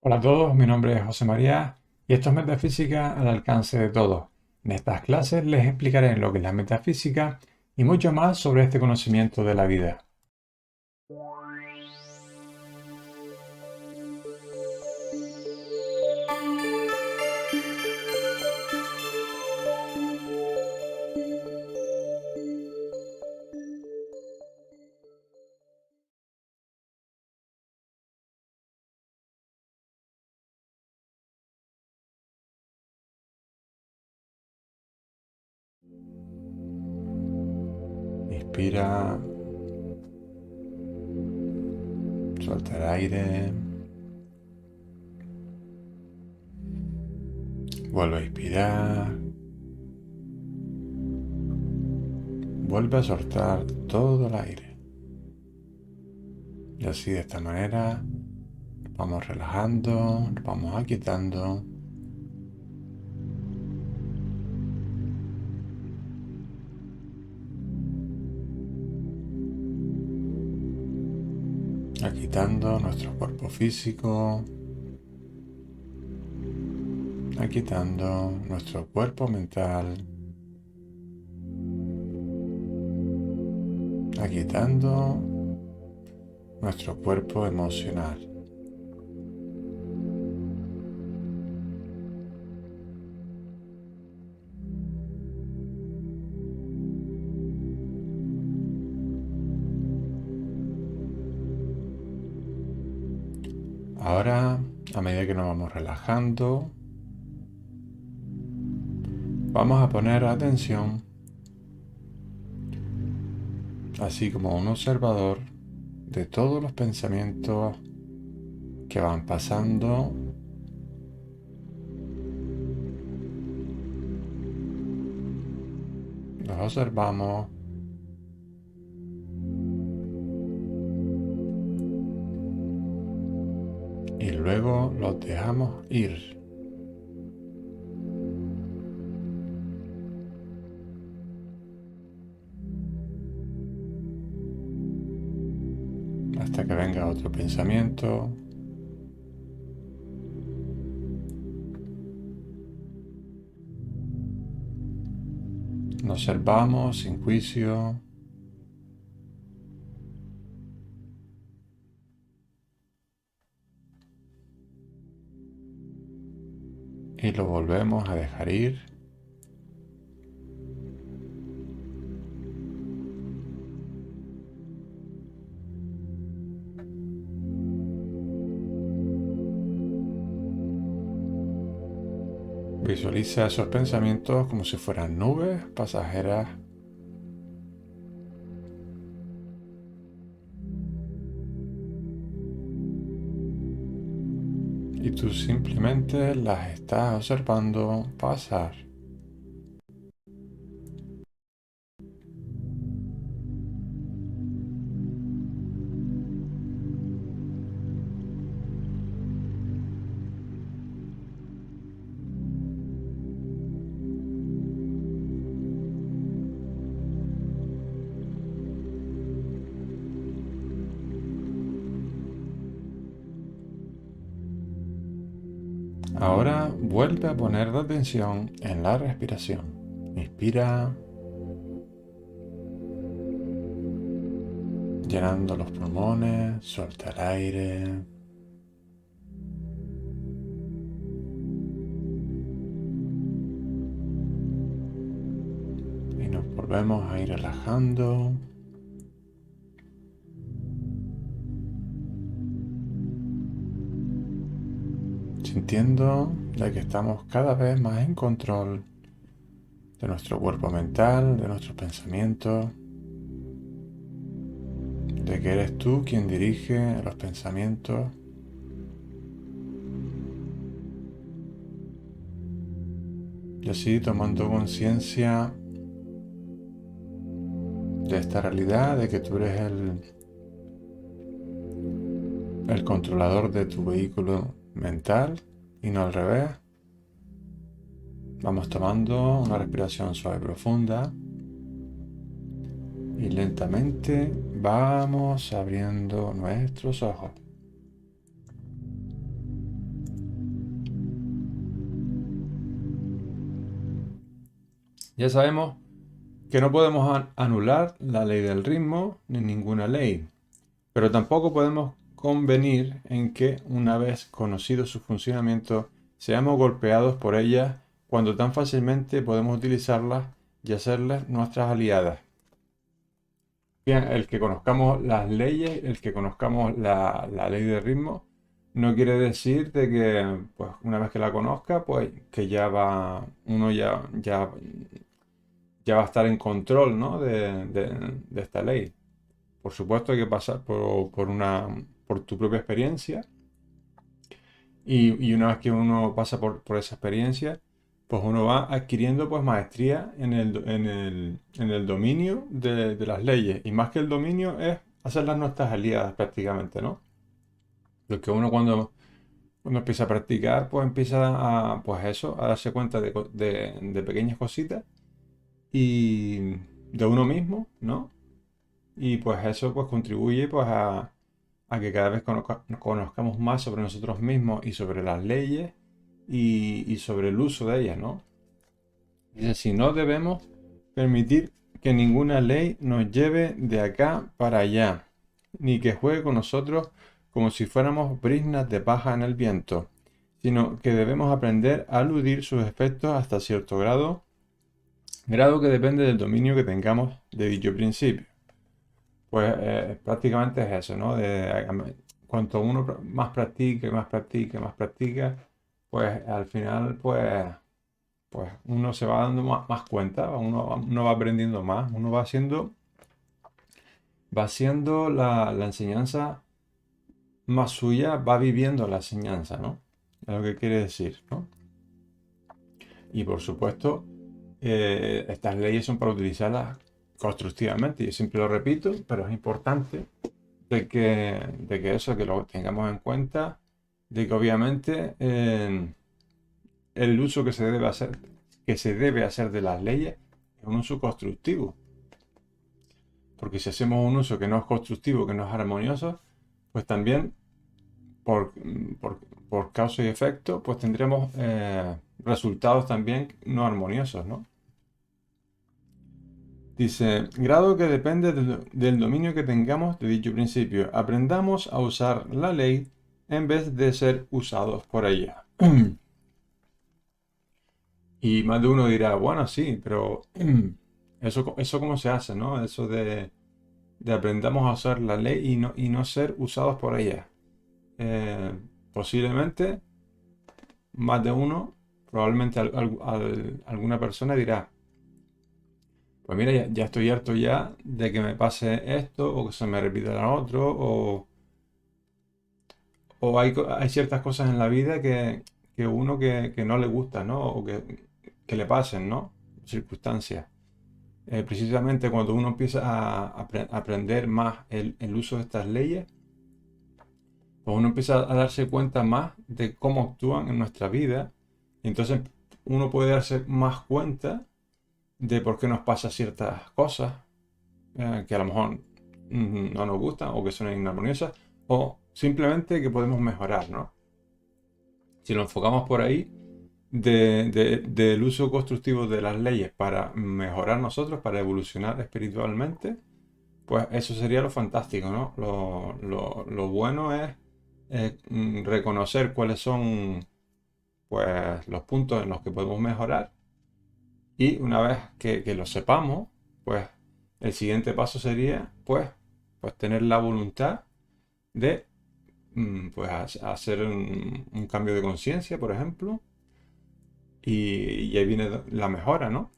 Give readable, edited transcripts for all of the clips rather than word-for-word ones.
Hola a todos, mi nombre es José María y esto es Metafísica al alcance de todos. En estas clases les explicaré lo que es la metafísica y mucho más sobre este conocimiento de la vida. Inspira, suelta el aire, vuelve a inspirar, vuelve a soltar todo el aire. Y así de esta manera nos vamos relajando, nos vamos aquietando. Aquietando nuestro cuerpo físico, aquietando nuestro cuerpo mental, aquietando nuestro cuerpo emocional. Ahora, a medida que nos vamos relajando, vamos a poner atención, así como un observador, de todos los pensamientos que van pasando. Los observamos y luego los dejamos ir hasta que venga otro pensamiento. Nos observamos sin juicio y lo volvemos a dejar ir. Visualiza esos pensamientos como si fueran nubes pasajeras y tú simplemente las estás observando pasar. Ahora vuelve a poner la atención en la respiración. Inspira, llenando los pulmones, suelta el aire. Y nos volvemos a ir relajando. Sintiendo de que estamos cada vez más en control de nuestro cuerpo mental, de nuestros pensamientos, de que eres tú quien dirige los pensamientos. Y así tomando conciencia de esta realidad, de que tú eres el controlador de tu vehículo mental y no al revés. Vamos tomando una respiración suave y profunda y lentamente vamos abriendo nuestros ojos. Ya sabemos que no podemos anular la ley del ritmo ni ninguna ley, pero tampoco podemos convenir en que, una vez conocido su funcionamiento, seamos golpeados por ellas cuando tan fácilmente podemos utilizarlas y hacerlas nuestras aliadas. Bien, el que conozcamos las leyes, el que conozcamos la ley del ritmo, no quiere decir de que, pues, una vez que la conozca, pues, que ya va a estar en control, ¿no? de esta ley. Por supuesto hay que pasar por tu propia experiencia y una vez que uno pasa por esa experiencia, pues uno va adquiriendo pues maestría en el dominio de las leyes. Y más que el dominio es hacerlas nuestras aliadas prácticamente, ¿no? Porque uno cuando empieza a practicar, pues empieza pues eso, a darse cuenta de pequeñas cositas y de uno mismo, ¿no? Y pues eso pues contribuye pues a que cada vez conozcamos más sobre nosotros mismos y sobre las leyes y sobre el uso de ellas, ¿no? Dice, si no debemos permitir que ninguna ley nos lleve de acá para allá, ni que juegue con nosotros como si fuéramos briznas de paja en el viento, sino que debemos aprender a eludir sus efectos hasta cierto grado que depende del dominio que tengamos de dicho principio. Pues prácticamente es eso, ¿no? Cuanto uno más practique, más practique, más practica, pues al final, pues uno se va dando más cuenta, uno va aprendiendo más, uno va haciendo la enseñanza más suya, va viviendo la enseñanza, ¿no? Es lo que quiere decir, ¿no? Y por supuesto, estas leyes son para utilizarlas constructivamente. Yo siempre lo repito, pero es importante de que eso, que lo tengamos en cuenta, de que obviamente el uso que se debe hacer de las leyes es un uso constructivo. Porque si hacemos un uso que no es constructivo, que no es armonioso, pues también por, por- por causa y efecto, pues tendremos resultados también no armoniosos, ¿no? Dice, grado que depende del dominio que tengamos de dicho principio. Aprendamos a usar la ley en vez de ser usados por ella. Y más de uno dirá, bueno, sí, pero eso cómo se hace, ¿no? Eso de aprendamos a usar la ley y no ser usados por ella. Eh, Posiblemente más de uno, probablemente alguna persona dirá, pues mira, ya estoy harto ya de que me pase esto o que se me repita lo otro o hay ciertas cosas en la vida que uno que no le gusta, ¿no? O que le pasen, ¿no? Circunstancias. Precisamente cuando uno empieza a aprender más el uso de estas leyes, pues uno empieza a darse cuenta más de cómo actúan en nuestra vida y entonces uno puede darse más cuenta de por qué nos pasa ciertas cosas que a lo mejor no nos gustan o que son inarmoniosas o simplemente que podemos mejorar, ¿no? Si lo enfocamos por ahí, del uso constructivo de las leyes para mejorar nosotros, para evolucionar espiritualmente, pues eso sería lo fantástico, ¿no? Lo bueno es reconocer cuáles son pues, los puntos en los que podemos mejorar y una vez que lo sepamos, pues el siguiente paso sería pues tener la voluntad de pues hacer un cambio de conciencia, por ejemplo, y ahí viene la mejora, ¿no?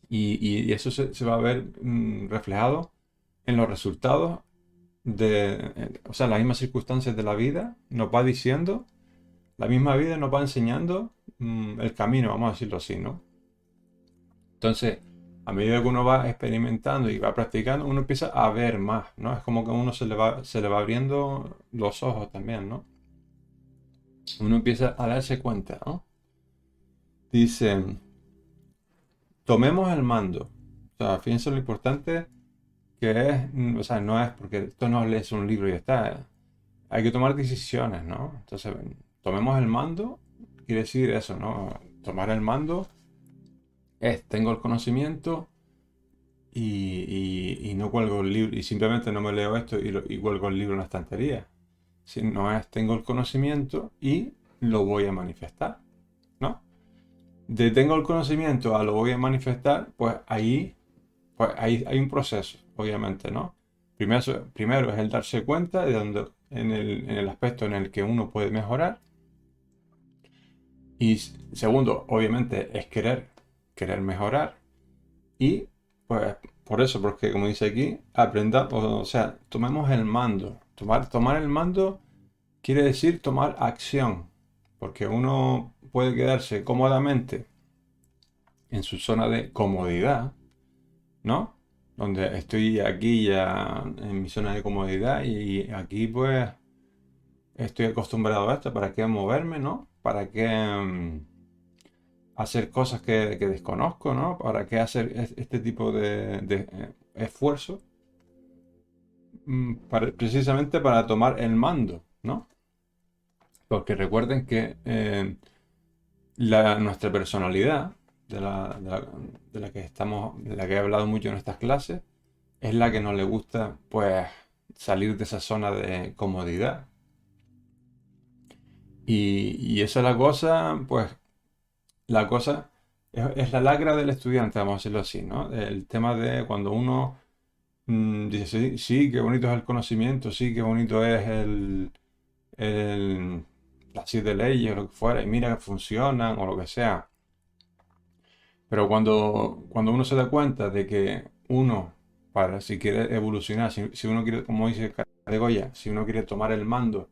Y eso se va a ver reflejado en los resultados o sea, las mismas circunstancias de la vida nos va diciendo, la misma vida nos va enseñando el camino, vamos a decirlo así, ¿no? Entonces, a medida que uno va experimentando y va practicando, uno empieza a ver más, ¿no? Es como que a uno se le va abriendo los ojos también, ¿no? Uno empieza a darse cuenta, ¿no? Dice, tomemos el mando. O sea, fíjense lo importante que es, o sea, no es porque esto no lees un libro y ya está. Hay que tomar decisiones, ¿no? Entonces, tomemos el mando, quiere decir eso, ¿no? Tomar el mando tengo el conocimiento y no cuelgo el libro, y simplemente no me leo esto y cuelgo el libro en la estantería. Sino tengo el conocimiento y lo voy a manifestar, ¿no? De tengo el conocimiento a lo voy a manifestar, pues ahí hay un proceso, obviamente, ¿no? Primero es el darse cuenta de donde, en el aspecto en el que uno puede mejorar. Y segundo, obviamente, es querer mejorar. Y pues por eso, porque como dice aquí, o sea, tomemos el mando. Tomar el mando quiere decir tomar acción. Porque uno puede quedarse cómodamente en su zona de comodidad, ¿no? Donde estoy aquí ya en mi zona de comodidad y aquí pues estoy acostumbrado a esto. ¿Para qué moverme, no? ¿Para qué hacer cosas que desconozco, ¿no? ¿Para qué hacer este tipo de esfuerzo? Precisamente para tomar el mando, ¿no? Porque recuerden que nuestra personalidad, de la que he hablado mucho en estas clases, es la que nos le gusta, pues, salir de esa zona de comodidad. Y esa es la cosa, pues, la cosa es la lagra del estudiante, vamos a decirlo así, ¿no? El tema de cuando uno dice, sí, sí, qué bonito es el conocimiento, sí, qué bonito es el, las 7 leyes o lo que fuera, y mira que funcionan o lo que sea. Pero cuando uno se da cuenta de que uno, si quiere evolucionar, si uno quiere, como dice de Goya, si uno quiere tomar el mando,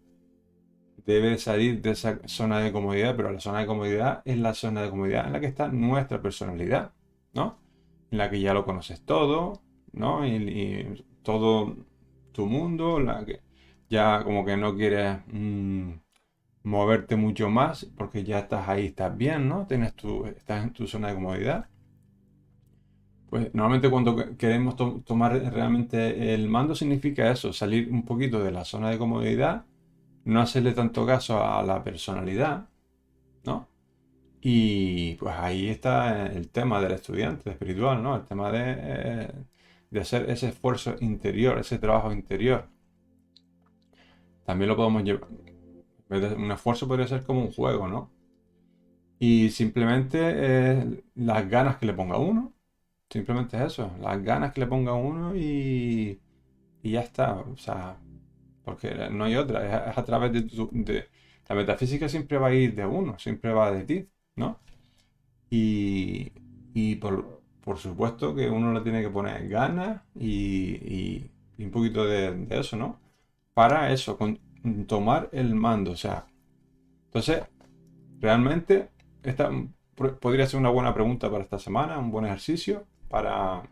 debe salir de esa zona de comodidad, pero la zona de comodidad es la zona de comodidad en la que está nuestra personalidad, ¿no? En la que ya lo conoces todo, ¿no? Y todo tu mundo, la que ya como que no quieres moverte mucho más porque ya estás ahí, estás bien, ¿no? Estás en tu zona de comodidad. Pues normalmente cuando queremos tomar realmente el mando significa eso, salir un poquito de la zona de comodidad, no hacerle tanto caso a la personalidad, ¿no? Y pues ahí está el tema del estudiante espiritual, ¿no? El tema de hacer ese esfuerzo interior, ese trabajo interior. También lo podemos llevar. Un esfuerzo podría ser como un juego, ¿no? Y simplemente las ganas que le ponga uno. Simplemente es eso, las ganas que le ponga uno y ya está. O sea, porque no hay otra. Es a través la metafísica siempre va a ir de uno, siempre va de ti, ¿no? Y, y por supuesto que uno le tiene que poner ganas y un poquito de eso, ¿no? Para eso, tomar el mando. O sea, entonces, realmente, esta podría ser una buena pregunta para esta semana, un buen ejercicio para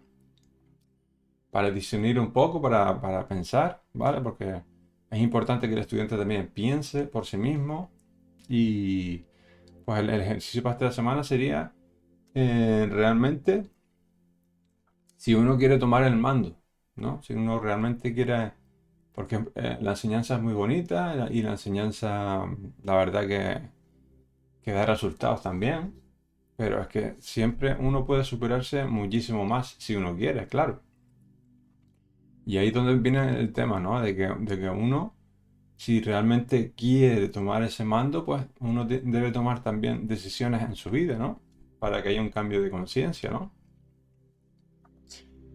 discernir un poco, para pensar, ¿vale? Porque es importante que el estudiante también piense por sí mismo y pues el ejercicio para esta semana sería realmente si uno quiere tomar el mando, ¿no? Si uno realmente quiere, porque la enseñanza es muy bonita y la enseñanza, la verdad que da resultados también, pero es que siempre uno puede superarse muchísimo más si uno quiere, claro. Y ahí es donde viene el tema, ¿no? De que uno, si realmente quiere tomar ese mando, pues uno debe tomar también decisiones en su vida, ¿no? Para que haya un cambio de conciencia, ¿no?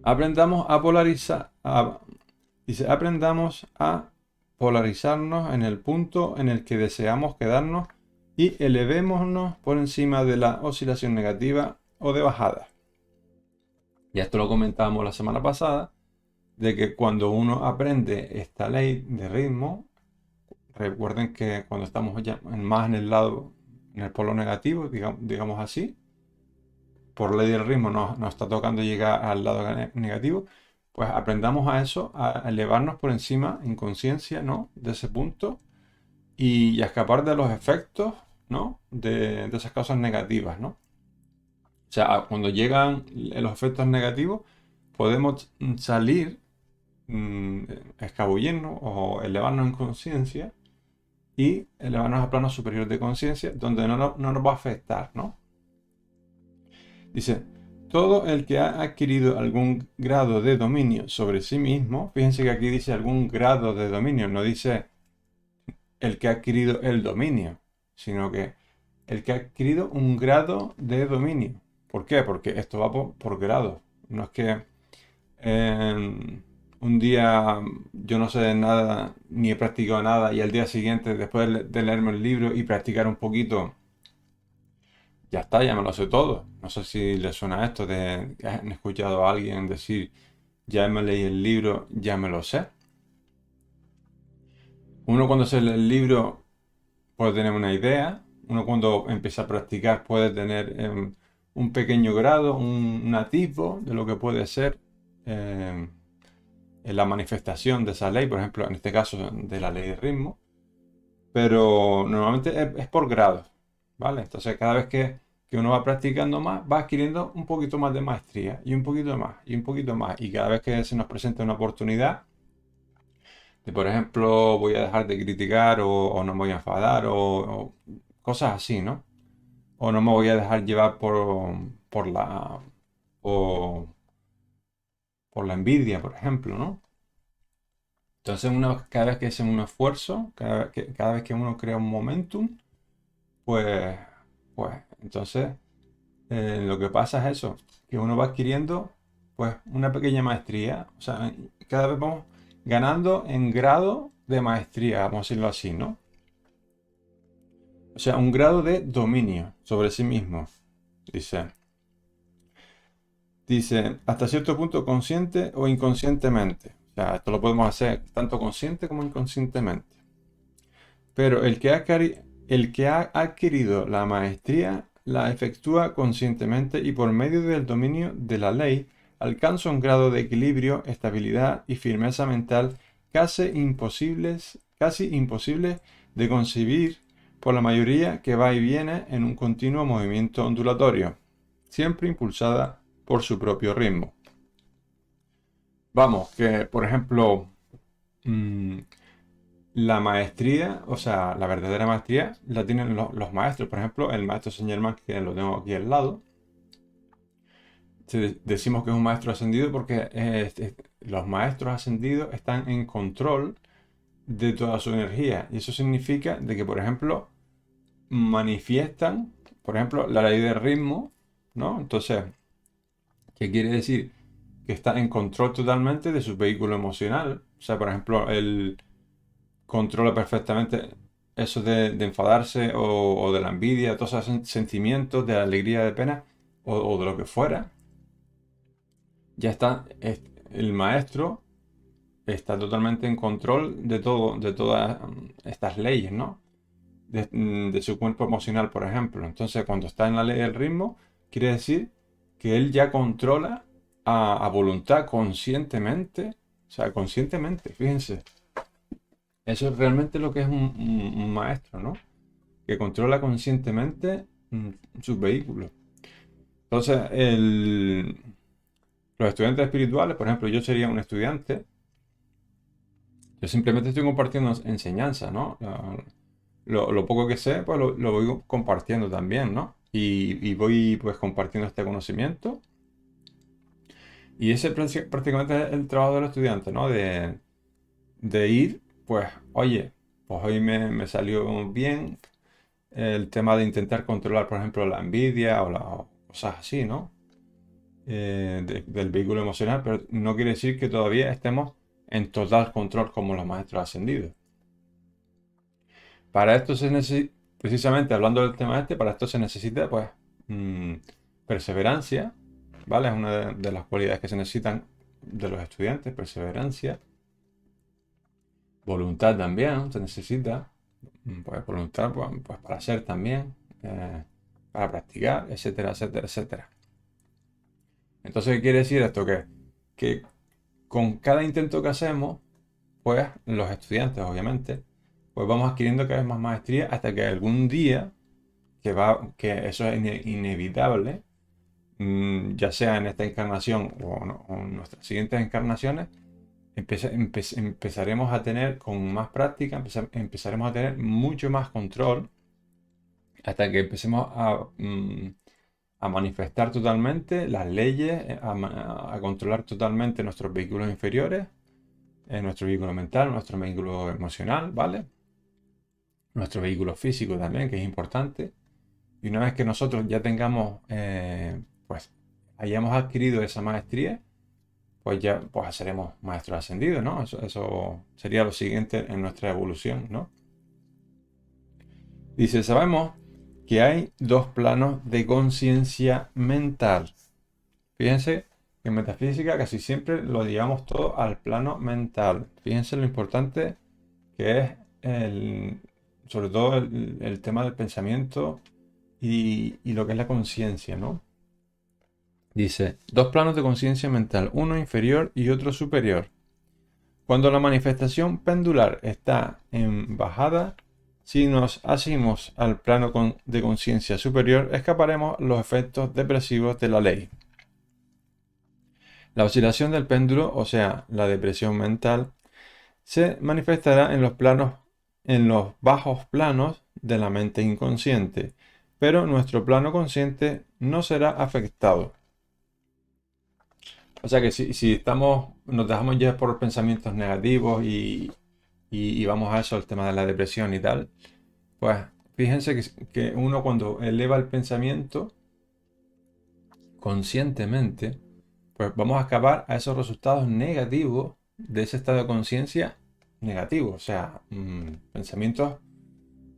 Aprendamos a polarizar, dice, aprendamos a polarizarnos en el punto en el que deseamos quedarnos y elevémonos por encima de la oscilación negativa o de bajada. Y esto lo comentábamos la semana pasada, de que cuando uno aprende esta ley de ritmo, recuerden que cuando estamos ya más en el lado, en el polo negativo, digamos así, por ley del ritmo nos está tocando llegar al lado negativo, pues aprendamos a eso, a elevarnos por encima en conciencia, ¿no? De ese punto y a escapar de los efectos, ¿no? De esas cosas negativas, ¿no? O sea, cuando llegan los efectos negativos, podemos salir, escabullirnos o elevarnos en conciencia y elevarnos a planos superiores de conciencia donde no nos va a afectar, ¿no? Dice, todo el que ha adquirido algún grado de dominio sobre sí mismo, fíjense que aquí dice algún grado de dominio, no dice el que ha adquirido el dominio, sino que el que ha adquirido un grado de dominio. ¿Por qué? Porque esto va por grados. No es que un día yo no sé nada, ni he practicado nada, y al día siguiente, después de leerme el libro y practicar un poquito, ya está, ya me lo sé todo. No sé si les suena esto de que han escuchado a alguien decir, ya me leí el libro, ya me lo sé. Uno cuando se lee el libro puede tener una idea, uno cuando empieza a practicar puede tener un pequeño grado, un atisbo de lo que puede ser em, en la manifestación de esa ley, por ejemplo, en este caso de la ley de ritmo, pero normalmente es por grados, ¿vale? Entonces cada vez que uno va practicando más, va adquiriendo un poquito más de maestría y un poquito más y un poquito más. Y cada vez que se nos presenta una oportunidad de, por ejemplo, voy a dejar de criticar o no me voy a enfadar o cosas así, ¿no? O no me voy a dejar llevar por o- por la envidia, por ejemplo, ¿no? Entonces, cada vez que hace un esfuerzo, cada vez que uno crea un momentum, pues, pues entonces lo que pasa es eso, que uno va adquiriendo pues una pequeña maestría, o sea, cada vez vamos ganando en grado de maestría, vamos a decirlo así, ¿no? O sea, un grado de dominio sobre sí mismo, dice. Dice, hasta cierto punto consciente o inconscientemente. O sea, esto lo podemos hacer tanto consciente como inconscientemente. Pero el que ha adquirido la maestría la efectúa conscientemente y por medio del dominio de la ley alcanza un grado de equilibrio, estabilidad y firmeza mental casi imposibles de concebir por la mayoría que va y viene en un continuo movimiento ondulatorio, siempre impulsada por su propio ritmo. Vamos, que por ejemplo, mm, la maestría, o sea, la verdadera maestría, la tienen los maestros. Por ejemplo, el maestro Saint Germain, que lo tengo aquí al lado, decimos que es un maestro ascendido porque los maestros ascendidos están en control de toda su energía. Y eso significa de que, por ejemplo, manifiestan, por ejemplo, la ley del ritmo, ¿no? Entonces, ¿qué quiere decir? Que está en control totalmente de su vehículo emocional. O sea, por ejemplo, él controla perfectamente eso de enfadarse o de la envidia, todos esos sentimientos de alegría, de pena o de lo que fuera. Ya está, el maestro está totalmente en control de todo, de todas estas leyes, ¿no? De su cuerpo emocional, por ejemplo. Entonces, cuando está en la ley del ritmo, quiere decir que él ya controla a voluntad conscientemente, o sea, conscientemente, fíjense. Eso es realmente lo que es un maestro, ¿no? Que controla conscientemente sus vehículos. Entonces, los estudiantes espirituales, por ejemplo, yo sería un estudiante, yo simplemente estoy compartiendo enseñanza, ¿no? Lo poco que sé, pues lo voy compartiendo también, ¿no? Y voy pues compartiendo este conocimiento. Y ese prácticamente es el trabajo del estudiante, ¿no? De ir, pues, oye, pues hoy me salió bien el tema de intentar controlar, por ejemplo, la envidia o cosas así, ¿no? Del vehículo emocional, pero no quiere decir que todavía estemos en total control como los maestros ascendidos. Para esto se necesita, precisamente hablando del tema este, para esto se necesita, pues, mm, perseverancia, ¿vale? Es una de las cualidades que se necesitan de los estudiantes, perseverancia, voluntad también se necesita, pues voluntad pues, para hacer también, para practicar, etcétera, etcétera, etcétera. Entonces, ¿qué quiere decir esto? Que con cada intento que hacemos, pues los estudiantes, obviamente, pues vamos adquiriendo cada vez más maestría hasta que algún día, que eso es inevitable, ya sea en esta encarnación o en nuestras siguientes encarnaciones, empezaremos a tener con más práctica, empezaremos a tener mucho más control hasta que empecemos a manifestar totalmente las leyes, a controlar totalmente nuestros vehículos inferiores, nuestro vehículo mental, nuestro vehículo emocional, ¿vale? Nuestro vehículo físico también, que es importante. Y una vez que nosotros ya tengamos, pues hayamos adquirido esa maestría, pues ya pues seremos maestros ascendidos, ¿no? Eso sería lo siguiente en nuestra evolución, ¿no? Dice, sabemos que hay dos planos de conciencia mental. Fíjense que en metafísica casi siempre lo llevamos todo al plano mental. Fíjense lo importante que es sobre todo el tema del pensamiento y lo que es la conciencia, ¿no? Dice, dos planos de conciencia mental, uno inferior y otro superior. Cuando la manifestación pendular está en bajada, si nos asimos al plano de conciencia superior, escaparemos los efectos depresivos de la ley. La oscilación del péndulo, o sea, la depresión mental, se manifestará en los bajos planos de la mente inconsciente, pero nuestro plano consciente no será afectado. O sea que si nos dejamos ya por pensamientos negativos y vamos a eso, el tema de la depresión y tal, pues fíjense que uno cuando eleva el pensamiento conscientemente, pues vamos a escapar a esos resultados negativos de ese estado de conciencia negativo, o sea, pensamientos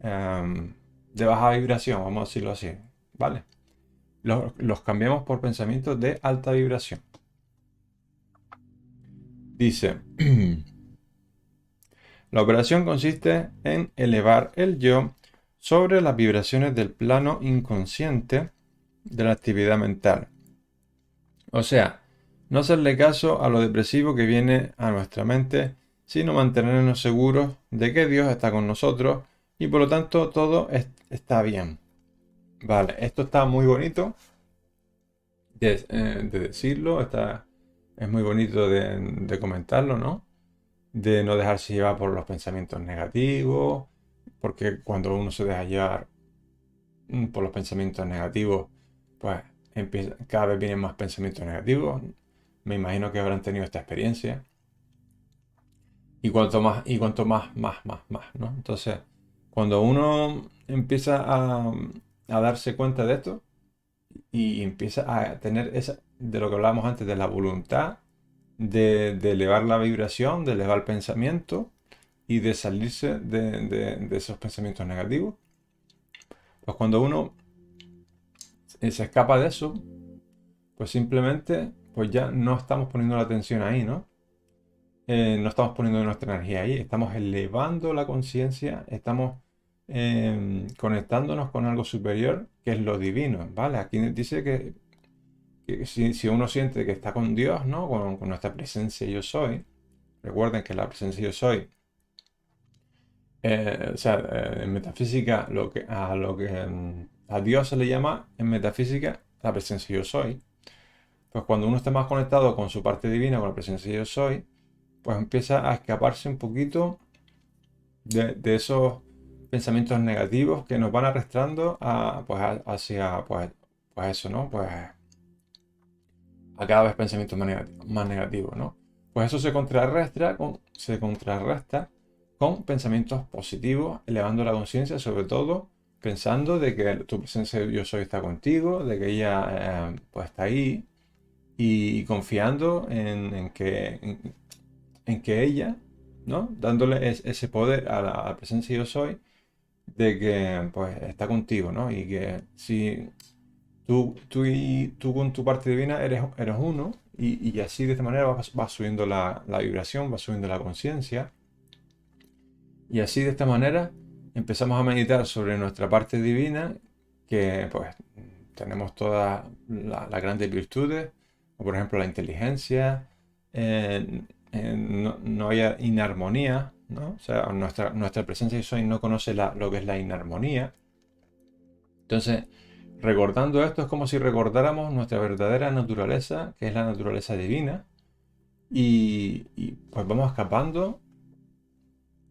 de baja vibración, vamos a decirlo así, ¿vale? Los cambiamos por pensamientos de alta vibración. Dice, la operación consiste en elevar el yo sobre las vibraciones del plano inconsciente de la actividad mental. O sea, no hacerle caso a lo depresivo que viene a nuestra mente, sino mantenernos seguros de que Dios está con nosotros y por lo tanto todo está bien. Vale, esto está muy bonito de decirlo, es muy bonito de comentarlo, ¿no? De no dejarse llevar por los pensamientos negativos, porque cuando uno se deja llevar por los pensamientos negativos, pues cada vez vienen más pensamientos negativos. Me imagino que habrán tenido esta experiencia. Y cuanto más, ¿no? Entonces, cuando uno empieza a darse cuenta de esto y empieza a tener de lo que hablábamos antes, de la voluntad, de elevar la vibración, de elevar el pensamiento y de salirse de esos pensamientos negativos, pues cuando uno se escapa de eso, pues simplemente pues ya no estamos poniendo la atención ahí, ¿no? No estamos poniendo nuestra energía ahí, estamos elevando la conciencia, estamos conectándonos con algo superior que es lo divino, ¿vale? Aquí dice que si uno siente que está con Dios, ¿no? Con nuestra presencia yo soy, recuerden que la presencia yo soy, o sea, en metafísica a Dios se le llama en metafísica la presencia yo soy. Pues cuando uno está más conectado con su parte divina, con la presencia yo soy, pues empieza a escaparse un poquito de esos pensamientos negativos que nos van arrastrando hacia pues eso, ¿no? Pues a cada vez pensamientos más negativos, ¿no? Pues eso se contrarresta con pensamientos positivos, elevando la conciencia, sobre todo pensando de que tu presencia yo soy está contigo, de que ella pues está ahí y confiando en que ella, ¿no? Dándole ese poder a la presencia yo soy de que pues está contigo, ¿no? Y que si tú con tu parte divina eres uno y así de esta manera vas subiendo la vibración, vas subiendo la conciencia y así de esta manera empezamos a meditar sobre nuestra parte divina que pues tenemos todas las grandes virtudes, como por ejemplo la inteligencia, no haya inarmonía, ¿no? O sea, nuestra presencia de soy no conoce lo que es la inarmonía. Entonces, recordando esto es como si recordáramos nuestra verdadera naturaleza, que es la naturaleza divina, y pues vamos escapando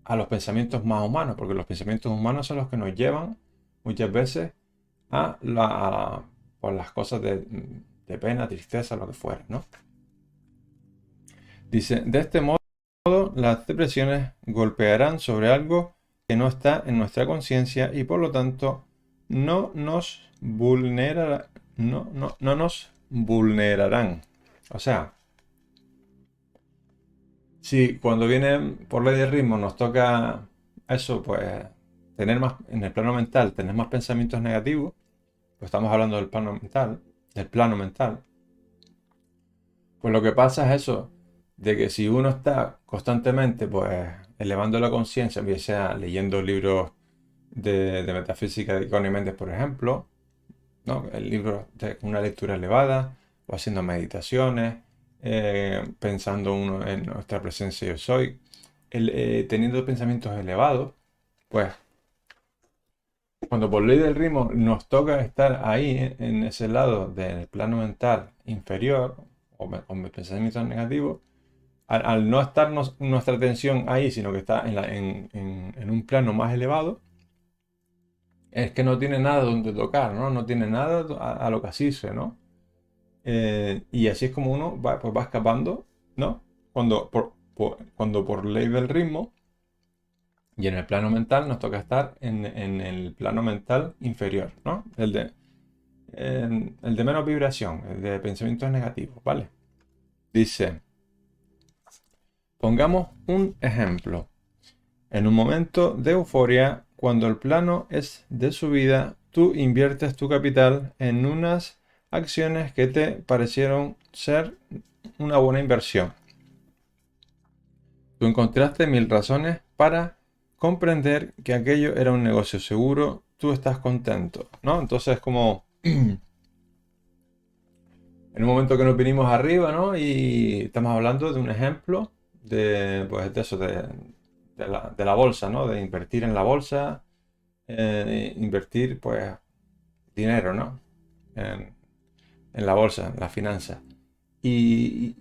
a los pensamientos más humanos, porque los pensamientos humanos son los que nos llevan muchas veces a por las cosas de pena, tristeza, lo que fuera, ¿no? Dice, de este modo, las depresiones golpearán sobre algo que no está en nuestra conciencia y por lo tanto no nos no nos vulnerarán. O sea, si cuando viene por ley del ritmo nos toca eso, pues tener más, en el plano mental, tener más pensamientos negativos, pues estamos hablando del plano mental, pues lo que pasa es eso, de que si uno está constantemente, pues, elevando la conciencia, bien sea leyendo libros de metafísica de Connie Méndez, por ejemplo, ¿no? El libro de una lectura elevada, o haciendo meditaciones, pensando uno en nuestra presencia yo soy, teniendo pensamientos elevados, pues cuando por ley del ritmo nos toca estar ahí en ese lado del plano mental inferior con mis pensamientos negativos, al no estar nuestra atención ahí, sino que está en un plano más elevado, es que no tiene nada donde tocar, ¿no? No tiene nada a lo que asirse, ¿no? Y así es como uno va, pues va escapando, ¿no? Cuando por ley del ritmo y en el plano mental nos toca estar en el plano mental inferior, ¿no? El de menos vibración, el de pensamientos negativos, ¿vale? Dice, pongamos un ejemplo. En un momento de euforia, cuando el plano es de subida, tú inviertes tu capital en unas acciones que te parecieron ser una buena inversión. Tú encontraste 1000 razones para comprender que aquello era un negocio seguro, tú estás contento, ¿no? Entonces como en un momento que nos vinimos arriba, ¿no? Y estamos hablando de un ejemplo pues, de eso, de la bolsa, ¿no? De invertir en la bolsa, invertir, pues, dinero, ¿no? En, en la bolsa, en la finanza. Y,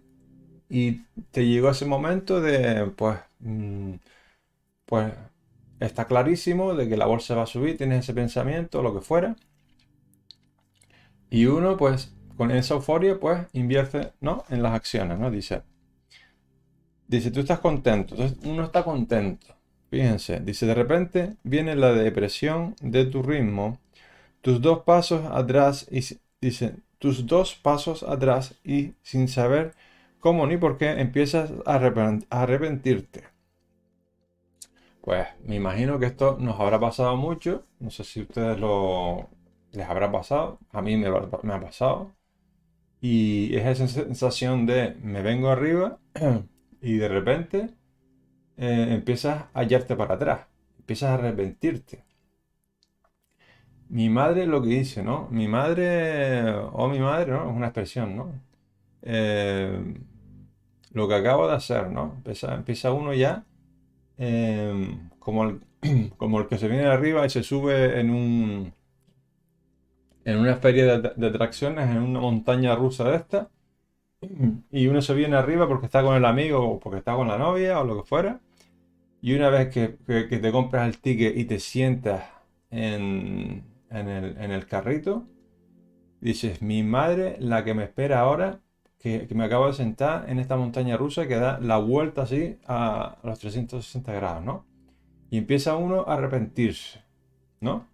y te llegó ese momento de, pues, está clarísimo de que la bolsa va a subir, tienes ese pensamiento, lo que fuera. Y uno, pues, con esa euforia, pues, invierte, ¿no? En las acciones, ¿no? Dice, tú estás contento. Entonces, uno está contento. Fíjense, dice, de repente viene la depresión de tu ritmo, tus dos pasos atrás dice, tus dos pasos atrás y sin saber cómo ni por qué empiezas a arrepentirte. Pues me imagino que esto nos habrá pasado mucho. No sé si a ustedes les habrá pasado. A mí me ha pasado. Y es esa sensación de me vengo arriba y de repente empiezas a hallarte para atrás. Empiezas a arrepentirte. Mi madre lo que dice, ¿no? Mi madre o mi madre, ¿no? Es una expresión, ¿no? Eh, lo que acabo de hacer, ¿no? Empieza uno ya como como el que se viene de arriba y se sube en una feria de atracciones, en una montaña rusa de esta, y uno se viene arriba porque está con el amigo o porque está con la novia o lo que fuera, y una vez que te compras el ticket y te sientas en el carrito, dices, mi madre, la que me espera ahora, que me acabo de sentar en esta montaña rusa que da la vuelta así a los 360 grados, ¿no? Y empieza uno a arrepentirse, ¿no?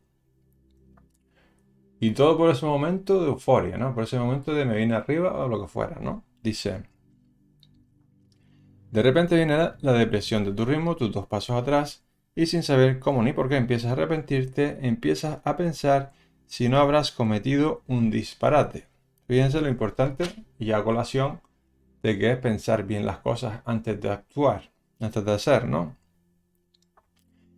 Y todo por ese momento de euforia, ¿no? Por ese momento de me viene arriba o lo que fuera, ¿no? Dice, de repente viene la depresión de tu ritmo, tus dos pasos atrás, y sin saber cómo ni por qué empiezas a arrepentirte, empiezas a pensar si no habrás cometido un disparate. Fíjense lo importante y a colación de que es pensar bien las cosas antes de actuar, antes de hacer, ¿no?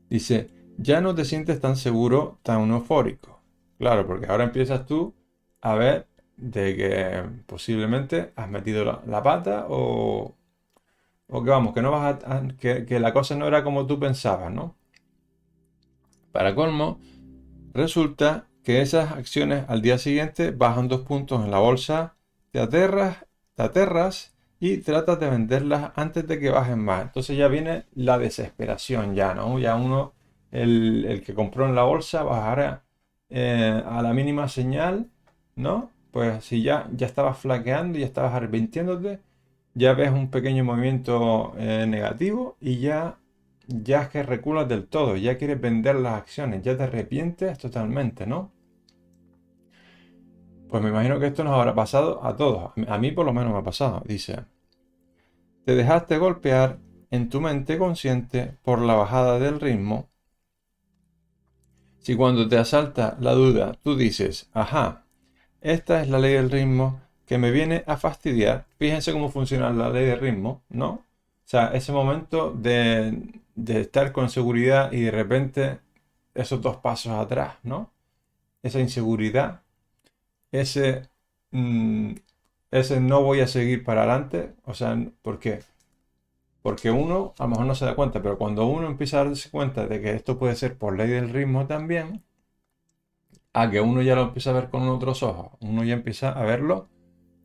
Dice, ya no te sientes tan seguro, tan eufórico. Claro, porque ahora empiezas tú a ver de que posiblemente has metido la pata o que vamos, que no vas que la cosa no era como tú pensabas, ¿no? Para colmo, resulta que esas acciones al día siguiente bajan 2 puntos en la bolsa, te aterras y tratas de venderlas antes de que bajen más. Entonces ya viene la desesperación ya, ¿no? Ya uno, el que compró en la bolsa, bajará a la mínima señal, ¿no? Pues si ya estabas flaqueando, ya estabas arrepintiéndote, ya ves un pequeño movimiento negativo y ya es que reculas del todo, ya quieres vender las acciones, ya te arrepientes totalmente, ¿no? Pues me imagino que esto nos habrá pasado a todos. A mí por lo menos me ha pasado. Dice, te dejaste golpear en tu mente consciente por la bajada del ritmo. Si cuando te asalta la duda tú dices, ajá, esta es la ley del ritmo que me viene a fastidiar. Fíjense cómo funciona la ley del ritmo, ¿no? O sea, ese momento de estar con seguridad y de repente esos dos pasos atrás, ¿no? Esa inseguridad, ese, mm, ese no voy a seguir para adelante. O sea, ¿por qué? Porque uno a lo mejor no se da cuenta, pero cuando uno empieza a darse cuenta de que esto puede ser por ley del ritmo también, a que uno ya lo empieza a ver con otros ojos, uno ya empieza a verlo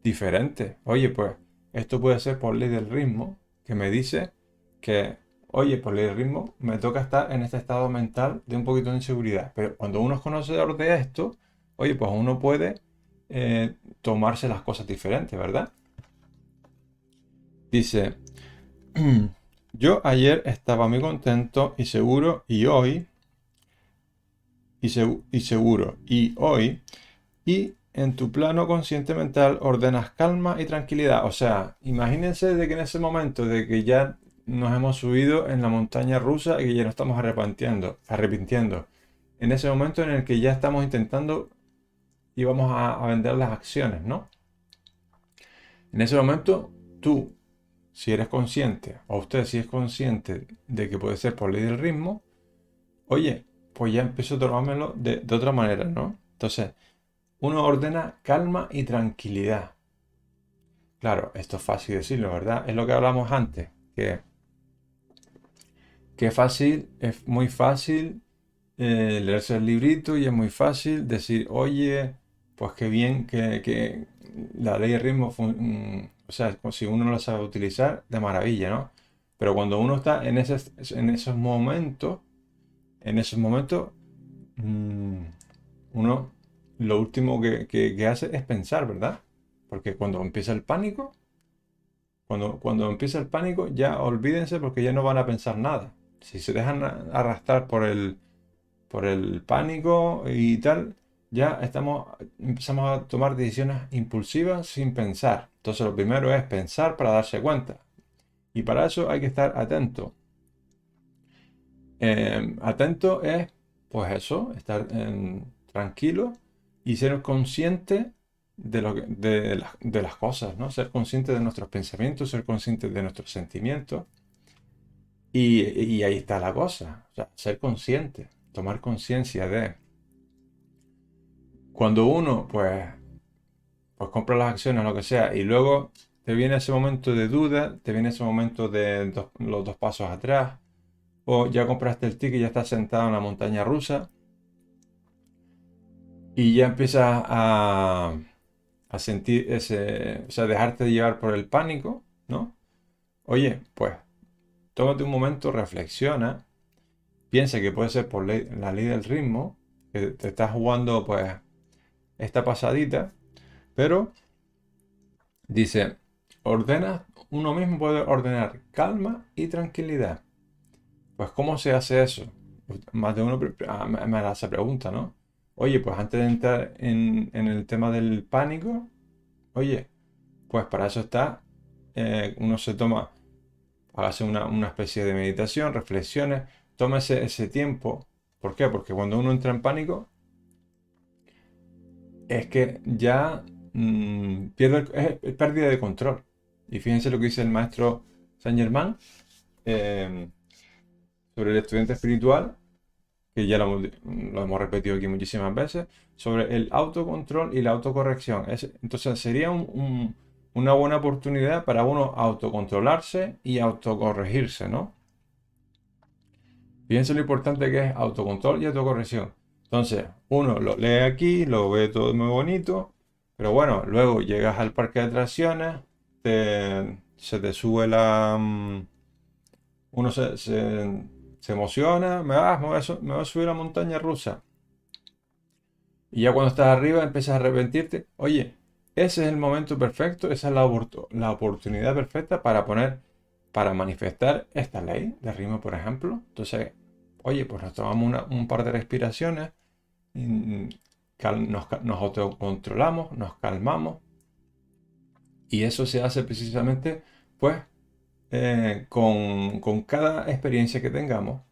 diferente. Oye, pues esto puede ser por ley del ritmo, que me dice que, oye, por ley del ritmo me toca estar en este estado mental de un poquito de inseguridad. Pero cuando uno es conocedor de esto, oye, pues uno puede tomarse las cosas diferentes, ¿verdad? Dice, yo ayer estaba muy contento y seguro y hoy, y seguro y hoy, y en tu plano consciente mental ordenas calma y tranquilidad. O sea, imagínense de que en ese momento de que ya nos hemos subido en la montaña rusa y que ya nos estamos arrepintiendo. En ese momento en el que ya estamos intentando y vamos a vender las acciones, ¿no? En ese momento, tú, si eres consciente, o usted si es consciente de que puede ser por ley del ritmo, oye, pues ya empiezo a tomármelo de otra manera, ¿no? Entonces, uno ordena calma y tranquilidad. Claro, esto es fácil decirlo, ¿verdad? Es lo que hablamos antes, que fácil, es muy fácil leerse el librito y es muy fácil decir, oye, pues qué bien que la ley de ritmo, o sea, si uno lo sabe utilizar, de maravilla, ¿no? Pero cuando uno está en esos momentos, mm, uno lo último que hace es pensar, ¿verdad? Porque cuando empieza el pánico, cuando empieza el pánico, ya olvídense porque ya no van a pensar nada. Si se dejan arrastrar por el pánico y tal, ya empezamos a tomar decisiones impulsivas sin pensar. Entonces lo primero es pensar para darse cuenta. Y para eso hay que estar atento. Atento es, pues eso, estar tranquilo y ser consciente de las cosas, ¿no? Ser consciente de nuestros pensamientos, ser consciente de nuestros sentimientos. Y ahí está la cosa, o sea, ser consciente, tomar conciencia de cuando uno, pues compra las acciones, lo que sea, y luego te viene ese momento de duda, te viene ese momento de los dos pasos atrás, o ya compraste el ticket y ya estás sentado en la montaña rusa, y ya empiezas a sentir o sea, dejarte llevar por el pánico, ¿no? Oye, pues tómate un momento, reflexiona, piensa que puede ser por la ley del ritmo, que te estás jugando pues esta pasadita, pero dice, uno mismo puede ordenar calma y tranquilidad. Pues ¿cómo se hace eso? Más de uno me hace pregunta, ¿no? Oye, pues antes de entrar en el tema del pánico, oye, pues para eso está, uno se toma, hágase una especie de meditación, reflexiones, toma ese tiempo. ¿Por qué? Porque cuando uno entra en pánico, es que ya pierde es pérdida de control. Y fíjense lo que dice el maestro Saint Germain eh, sobre el estudiante espiritual, que ya lo hemos repetido aquí muchísimas veces, sobre el autocontrol y la autocorrección. Entonces sería una buena oportunidad para uno autocontrolarse y autocorregirse, ¿no? Fíjense lo importante que es autocontrol y autocorrección. Entonces, uno lo lee aquí, lo ve todo muy bonito, pero bueno, luego llegas al parque de atracciones, se te sube uno se emociona, me voy a subir a la montaña rusa. Y ya cuando estás arriba empiezas a arrepentirte. Oye, ese es el momento perfecto, esa es la oportunidad perfecta para manifestar esta ley de ritmo, por ejemplo. Entonces, oye, pues nos tomamos un par de respiraciones, mm, nos autocontrolamos, nos calmamos. Y eso se hace precisamente, pues, con cada experiencia que tengamos,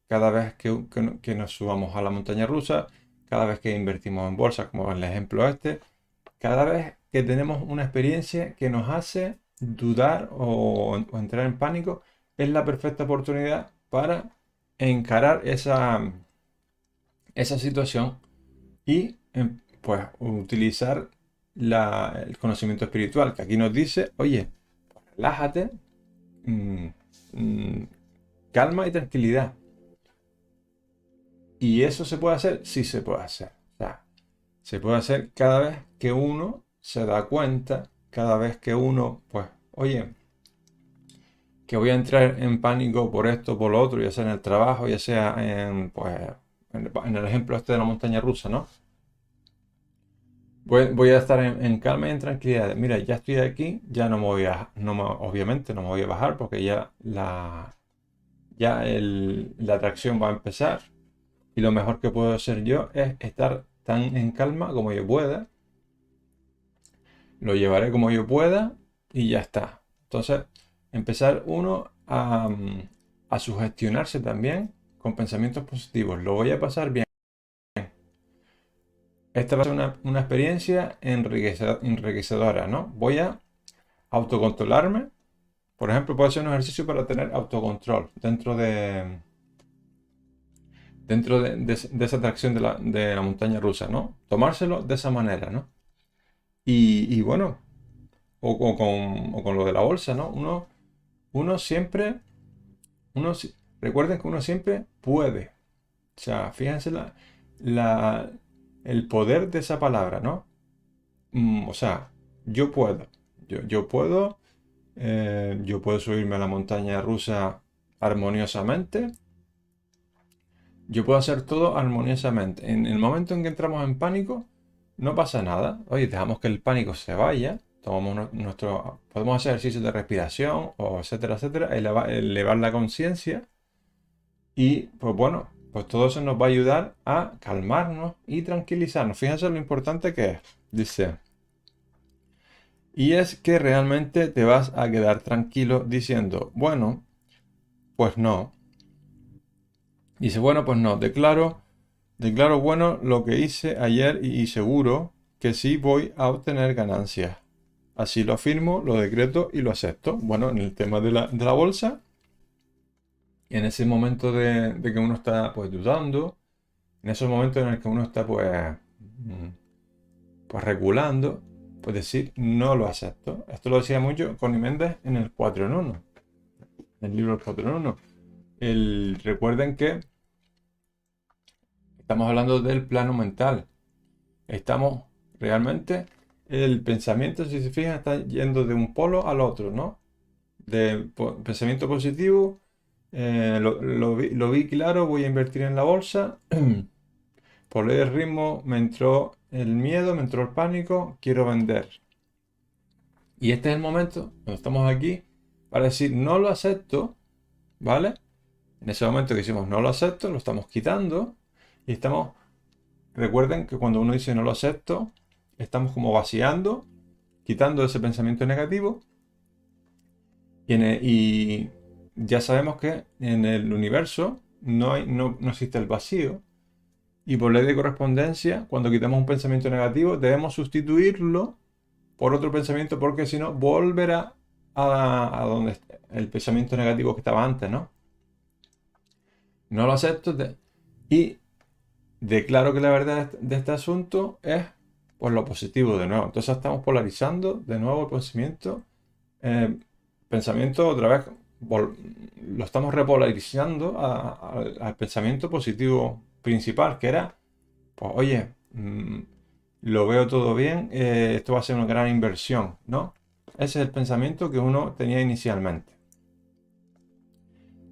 cada vez que nos subamos a la montaña rusa, cada vez que invertimos en bolsa, como en el ejemplo este, cada vez que tenemos una experiencia que nos hace dudar o entrar en pánico, es la perfecta oportunidad para encarar esa situación y pues utilizar el conocimiento espiritual, que aquí nos dice, oye, relájate, mm, mm, calma y tranquilidad. ¿Y eso se puede hacer? Sí se puede hacer. O sea, se puede hacer cada vez que uno se da cuenta, cada vez que uno, pues, oye, que voy a entrar en pánico por esto, por lo otro, ya sea en el trabajo, ya sea en, pues, en el ejemplo este de la montaña rusa, ¿no? Voy a estar en calma y en tranquilidad. Mira, ya estoy aquí, ya no me voy a, obviamente no me voy a bajar porque la atracción va a empezar. Y lo mejor que puedo hacer yo es estar tan en calma como yo pueda. Lo llevaré como yo pueda y ya está. Entonces, empezar uno a sugestionarse también con pensamientos positivos. Lo voy a pasar bien. Esta va a ser una experiencia enriquecedora, ¿no? Voy a autocontrolarme. Por ejemplo, puede ser un ejercicio para tener autocontrol dentro de esa atracción de la montaña rusa, ¿no? Tomárselo de esa manera, ¿no? Y bueno, o con lo de la bolsa, ¿no? Uno siempre, recuerden que uno siempre puede. O sea, fíjense la- el poder de esa palabra, ¿no? O sea, yo puedo. Yo puedo subirme a la montaña rusa armoniosamente. Yo puedo hacer todo armoniosamente. En el momento en que entramos en pánico, no pasa nada. Oye, dejamos que el pánico se vaya. Podemos hacer ejercicios de respiración, o etcétera, etcétera. Elevar la conciencia. Y pues bueno, pues todo eso nos va a ayudar a calmarnos y tranquilizarnos. Fíjense lo importante que es. Dice, y es que realmente te vas a quedar tranquilo diciendo, bueno, pues no. Dice, bueno, pues no. Declaro bueno lo que hice ayer y seguro que sí voy a obtener ganancias. Así lo afirmo, lo decreto y lo acepto. Bueno, en el tema de la bolsa, en ese momento de que uno está pues dudando, en esos momentos en el que uno está mm, pues regulando, pues decir no lo acepto. Esto lo decía mucho Connie Méndez en el 4 en 1, en el libro El 4 en 1. Recuerden que estamos hablando del plano mental. Estamos realmente, el pensamiento, si se fijan, está yendo de un polo al otro, ¿no? De pensamiento positivo, lo vi claro, voy a invertir en la bolsa. Por el ritmo me entró el miedo, me entró el pánico, quiero vender. Y este es el momento, cuando estamos aquí, para decir no lo acepto, ¿vale? En ese momento que decimos no lo acepto, lo estamos quitando y recuerden que cuando uno dice no lo acepto, estamos como vaciando, quitando ese pensamiento negativo y ya sabemos que en el universo no existe el vacío y por ley de correspondencia, cuando quitamos un pensamiento negativo, debemos sustituirlo por otro pensamiento porque si no, volverá a donde el pensamiento negativo que estaba antes, ¿no? No lo acepto y declaro que la verdad de este asunto es pues lo positivo de nuevo. Entonces estamos polarizando de nuevo el eh, pensamiento otra vez, lo estamos repolarizando al pensamiento positivo principal, que era, pues oye, lo veo todo bien, esto va a ser una gran inversión, ¿no? Ese es el pensamiento que uno tenía inicialmente.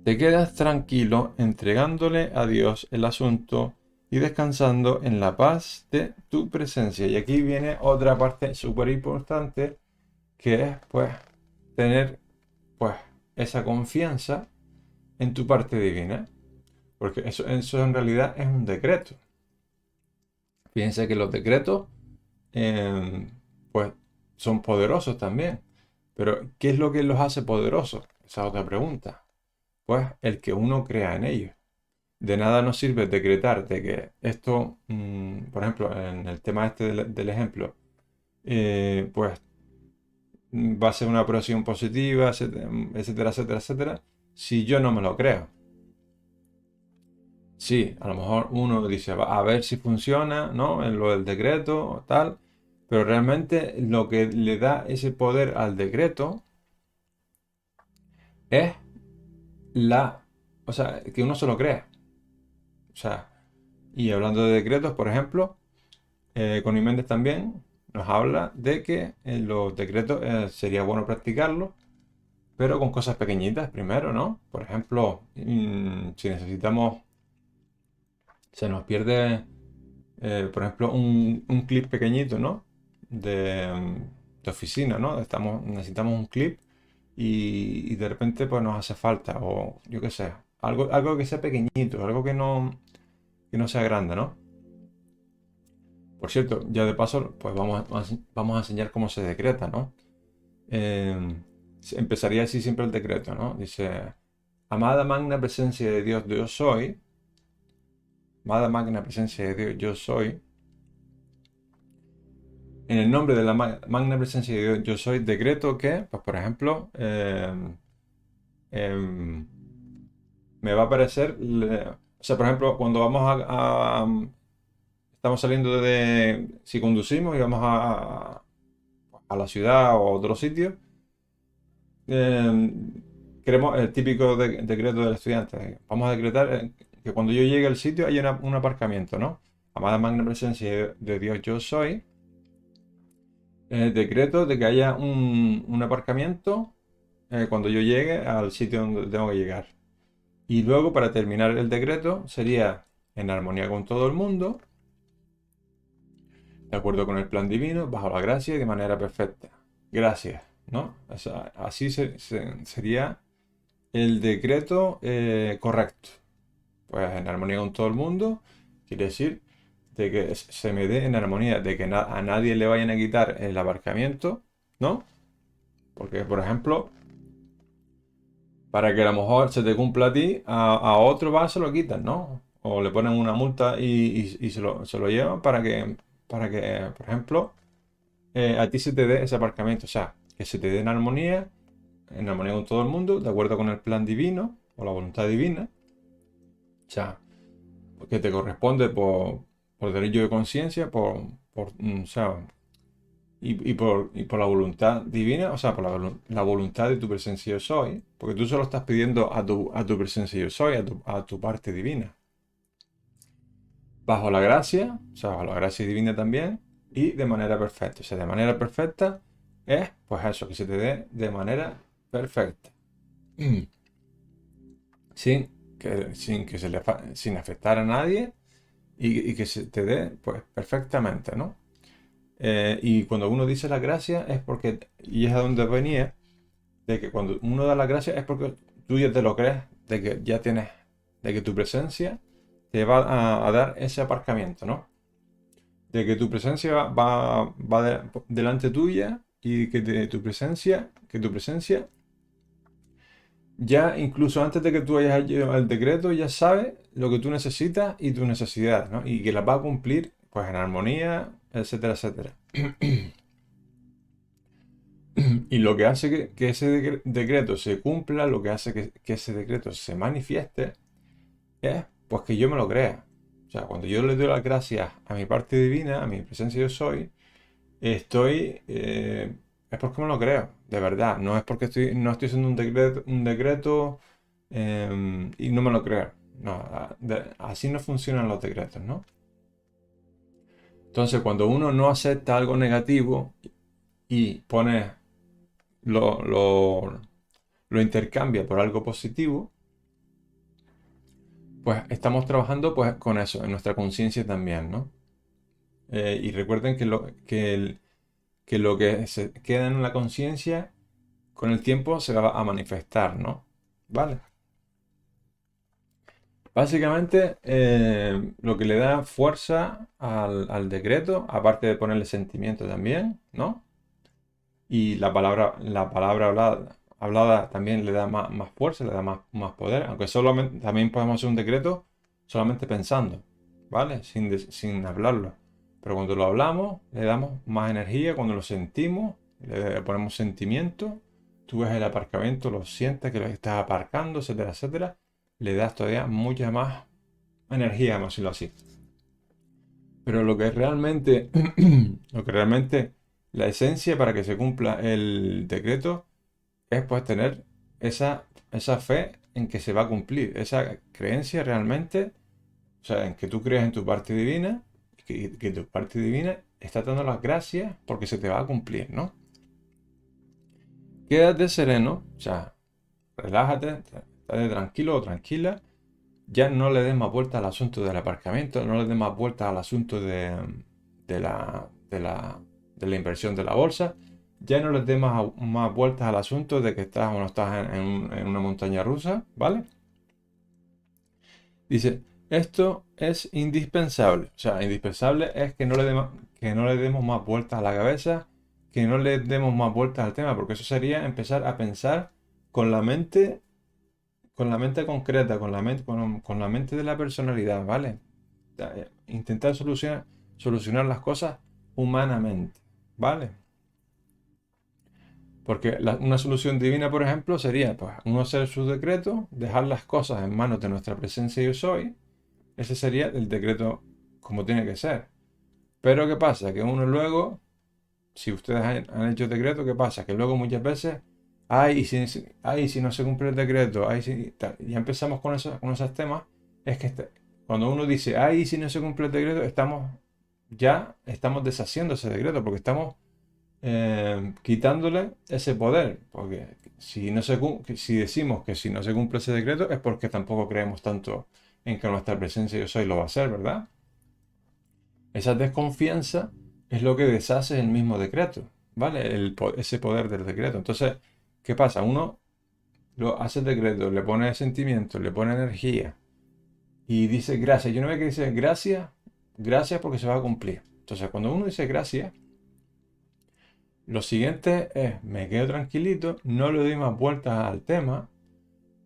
Te quedas tranquilo entregándole a Dios el asunto y descansando en la paz de tu presencia. Y aquí viene otra parte súper importante, que es pues tener pues esa confianza en tu parte divina, porque eso en realidad es un decreto. Fíjense que los decretos pues son poderosos también, pero ¿qué es lo que los hace poderosos? Esa es otra pregunta. Pues el que uno crea en ellos. De nada nos sirve decretar de que esto, por ejemplo, en el tema este del ejemplo, pues va a ser una operación positiva, etcétera, etcétera, etcétera, si yo no me lo creo. Sí, a lo mejor uno dice, "Va a ver si funciona, ¿no? En lo del decreto o tal", pero realmente lo que le da ese poder al decreto es o sea, que uno se lo crea. O sea, y hablando de decretos, por ejemplo, Connie Méndez también nos habla de que los decretos sería bueno practicarlos, pero con cosas pequeñitas primero, ¿no? Por ejemplo, si necesitamos, se nos pierde, por ejemplo, un clip pequeñito, ¿no? De oficina, ¿no? Necesitamos un clip y de repente pues nos hace falta, o yo qué sé, algo que sea pequeñito, algo que no sea grande, ¿no? Por cierto, ya de paso, pues vamos a enseñar cómo se decreta, ¿no? Empezaría así siempre el decreto, ¿no? Dice, amada magna presencia de Dios, yo soy. Amada magna presencia de Dios, yo soy. En el nombre de la magna presencia de Dios, yo soy, decreto que, pues por ejemplo, em, me va a aparecer, o sea, por ejemplo, cuando vamos estamos saliendo si conducimos y vamos a la ciudad o a otro sitio, queremos el típico decreto del estudiante. Vamos a decretar que cuando yo llegue al sitio haya un aparcamiento, ¿no? Amada magna presencia de Dios, yo soy. Decreto de que haya un aparcamiento cuando yo llegue al sitio donde tengo que llegar. Y luego, para terminar el decreto, sería en armonía con todo el mundo, de acuerdo con el plan divino, bajo la gracia y de manera perfecta. Gracias, ¿no? O sea, así sería el decreto correcto. Pues en armonía con todo el mundo, quiere decir de que se me dé en armonía, de que a nadie le vayan a quitar el aparcamiento, ¿no? Porque, por ejemplo, para que a lo mejor se te cumpla a ti, a otro va, se lo quitan, ¿no? O le ponen una multa y se lo llevan para que, por ejemplo, a ti se te dé ese aparcamiento. O sea, que se te dé en armonía con todo el mundo, de acuerdo con el plan divino o la voluntad divina. O sea, que te corresponde por derecho de conciencia, o sea, y por la voluntad divina, o sea, por la voluntad de tu presencia yo soy, porque tú solo estás pidiendo a tu presencia yo soy, a tu parte divina. Bajo la gracia, o sea, bajo la gracia divina también, y de manera perfecta. O sea, de manera perfecta es, pues eso, que se te dé de manera perfecta. Sin sin afectar a nadie y que se te dé, pues, perfectamente, ¿no? Y cuando uno dice la gracia es porque, y es a donde venía, de que cuando uno da la gracia es porque tú ya te lo crees, de que ya tienes, de que tu presencia te va a dar ese aparcamiento, ¿no? De que tu presencia va delante tuya y que tu presencia ya incluso antes de que tú hayas hecho el decreto ya sabe lo que tú necesitas y tus necesidades, ¿no? Y que las va a cumplir pues en armonía, etcétera, etcétera. Y lo que hace que ese decreto se cumpla, lo que hace que ese decreto se manifieste, es pues que yo me lo crea. O sea, cuando yo le doy las gracias a mi parte divina, a mi presencia yo soy, es porque me lo creo, de verdad. No es porque no estoy haciendo un decreto y no me lo creo. No, así no funcionan los decretos, ¿no? Entonces, cuando uno no acepta algo negativo y lo intercambia por algo positivo, pues estamos trabajando pues con eso, en nuestra conciencia también, ¿no? Y recuerden que lo que se queda en la conciencia con el tiempo se va a manifestar, ¿no? ¿Vale? Básicamente, lo que le da fuerza al decreto, aparte de ponerle sentimiento también, ¿no? Y la palabra hablada también le da más fuerza, le da más poder, aunque solamente también podemos hacer un decreto solamente pensando, ¿vale? Sin hablarlo. Pero cuando lo hablamos, le damos más energía, cuando lo sentimos, le ponemos sentimiento, tú ves el aparcamiento, lo sientes que lo estás aparcando, etcétera, etcétera, le das todavía mucha más energía, vamos a decirlo así. Pero lo que realmente, la esencia para que se cumpla el decreto es pues tener esa fe en que se va a cumplir, esa creencia realmente, o sea, en que tú crees en tu parte divina, que tu parte divina está dando las gracias porque se te va a cumplir, ¿no? Quédate sereno, o sea, relájate, estate tranquilo o tranquila, ya no le des más vueltas al asunto del aparcamiento, no le des más vueltas al asunto de la, de la, de la inversión de la bolsa, ya no le des más vueltas al asunto de que estás o no estás en una montaña rusa, ¿vale? Dice, esto es indispensable. O sea, indispensable es que no le demos más vueltas a la cabeza, que no le demos más vueltas al tema, porque eso sería empezar a pensar con con la mente concreta, con la mente de la personalidad, ¿vale? Intentar solucionar las cosas humanamente, ¿vale? Porque una solución divina, por ejemplo, sería pues, uno hacer su decreto, dejar las cosas en manos de nuestra presencia yo soy. Ese sería el decreto como tiene que ser. Pero ¿qué pasa? Que uno luego, si ustedes han hecho decreto, ¿qué pasa? Que luego muchas veces, ay, si no se cumple el decreto, ay, si, tal. Ya empezamos con esos temas. Es que cuando uno dice, ay, si no se cumple el decreto, ya estamos deshaciendo ese decreto, porque estamos quitándole ese poder. Porque si decimos que si no se cumple ese decreto, es porque tampoco creemos tanto en que nuestra presencia yo soy lo va a hacer, ¿verdad? Esa desconfianza es lo que deshace el mismo decreto, ¿vale? Ese poder del decreto. Entonces, ¿qué pasa? Uno lo hace el decreto, le pone sentimiento, le pone energía y dice gracias. Yo no veo que dice gracias, gracias porque se va a cumplir. Entonces, cuando uno dice gracias, lo siguiente es, me quedo tranquilito, no le doy más vueltas al tema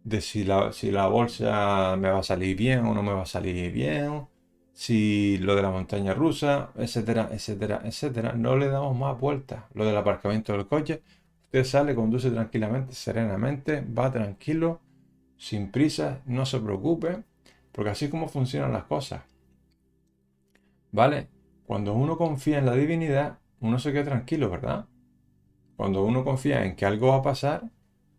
de si la bolsa me va a salir bien o no me va a salir bien, si lo de la montaña rusa, etcétera, etcétera, etcétera. No le damos más vueltas. Lo del aparcamiento del coche, usted sale, conduce tranquilamente, serenamente, va tranquilo, sin prisa, no se preocupe, porque así es como funcionan las cosas, ¿vale? Cuando uno confía en la divinidad, uno se queda tranquilo, ¿verdad? Cuando uno confía en que algo va a pasar,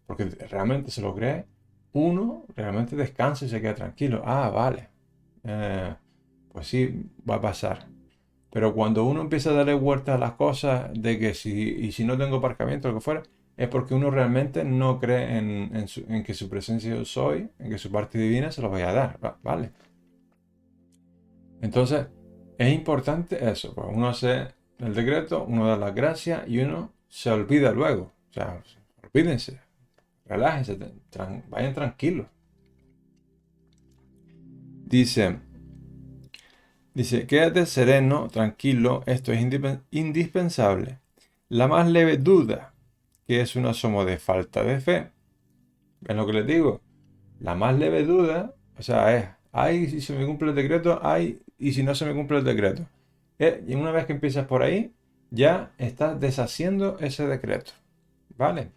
porque realmente se lo cree, uno realmente descansa y se queda tranquilo. Ah, vale. Eh, pues sí, va a pasar. Pero cuando uno empieza a darle vueltas a las cosas de que si no tengo aparcamiento o lo que fuera, es porque uno realmente no cree en que su presencia yo soy, en que su parte divina se lo vaya a dar. ¿Vale? Entonces, es importante eso. Pues uno hace el decreto, uno da las gracias y uno se olvida luego. O sea, olvídense, relájense, vayan tranquilos. Dice, quédate sereno, tranquilo, esto es indispensable. La más leve duda, que es un asomo de falta de fe, es lo que les digo. La más leve duda, o sea, es, ay, si se me cumple el decreto, ay, y si no se me cumple el decreto. Y una vez que empiezas por ahí, ya estás deshaciendo ese decreto. ¿Vale?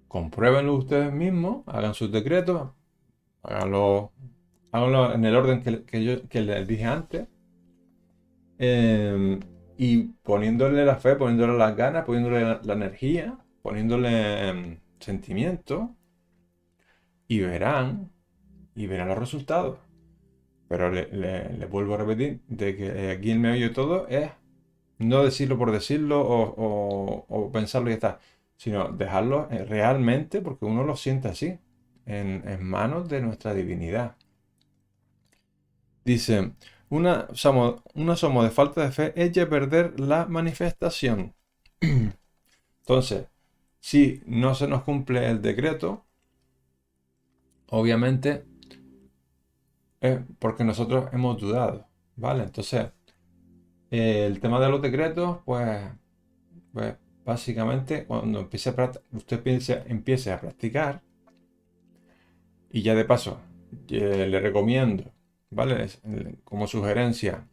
Compruébenlo ustedes mismos, hagan sus decretos, háganlo, háganlo en el orden que les dije antes. Y poniéndole la fe, poniéndole las ganas, poniéndole la energía, poniéndole sentimiento, y verán los resultados. Pero le vuelvo a repetir de que aquí el meollo de todo es no decirlo por decirlo o pensarlo y ya está, sino dejarlo realmente porque uno lo siente así. en manos de nuestra divinidad. Dice, una somos de falta de fe, echa a perder la manifestación. Entonces, si no se nos cumple el decreto, obviamente es porque nosotros hemos dudado, ¿vale? Entonces, el tema de los decretos, pues básicamente cuando usted empiece a practicar, y ya de paso, le recomiendo, ¿vale? Como sugerencia,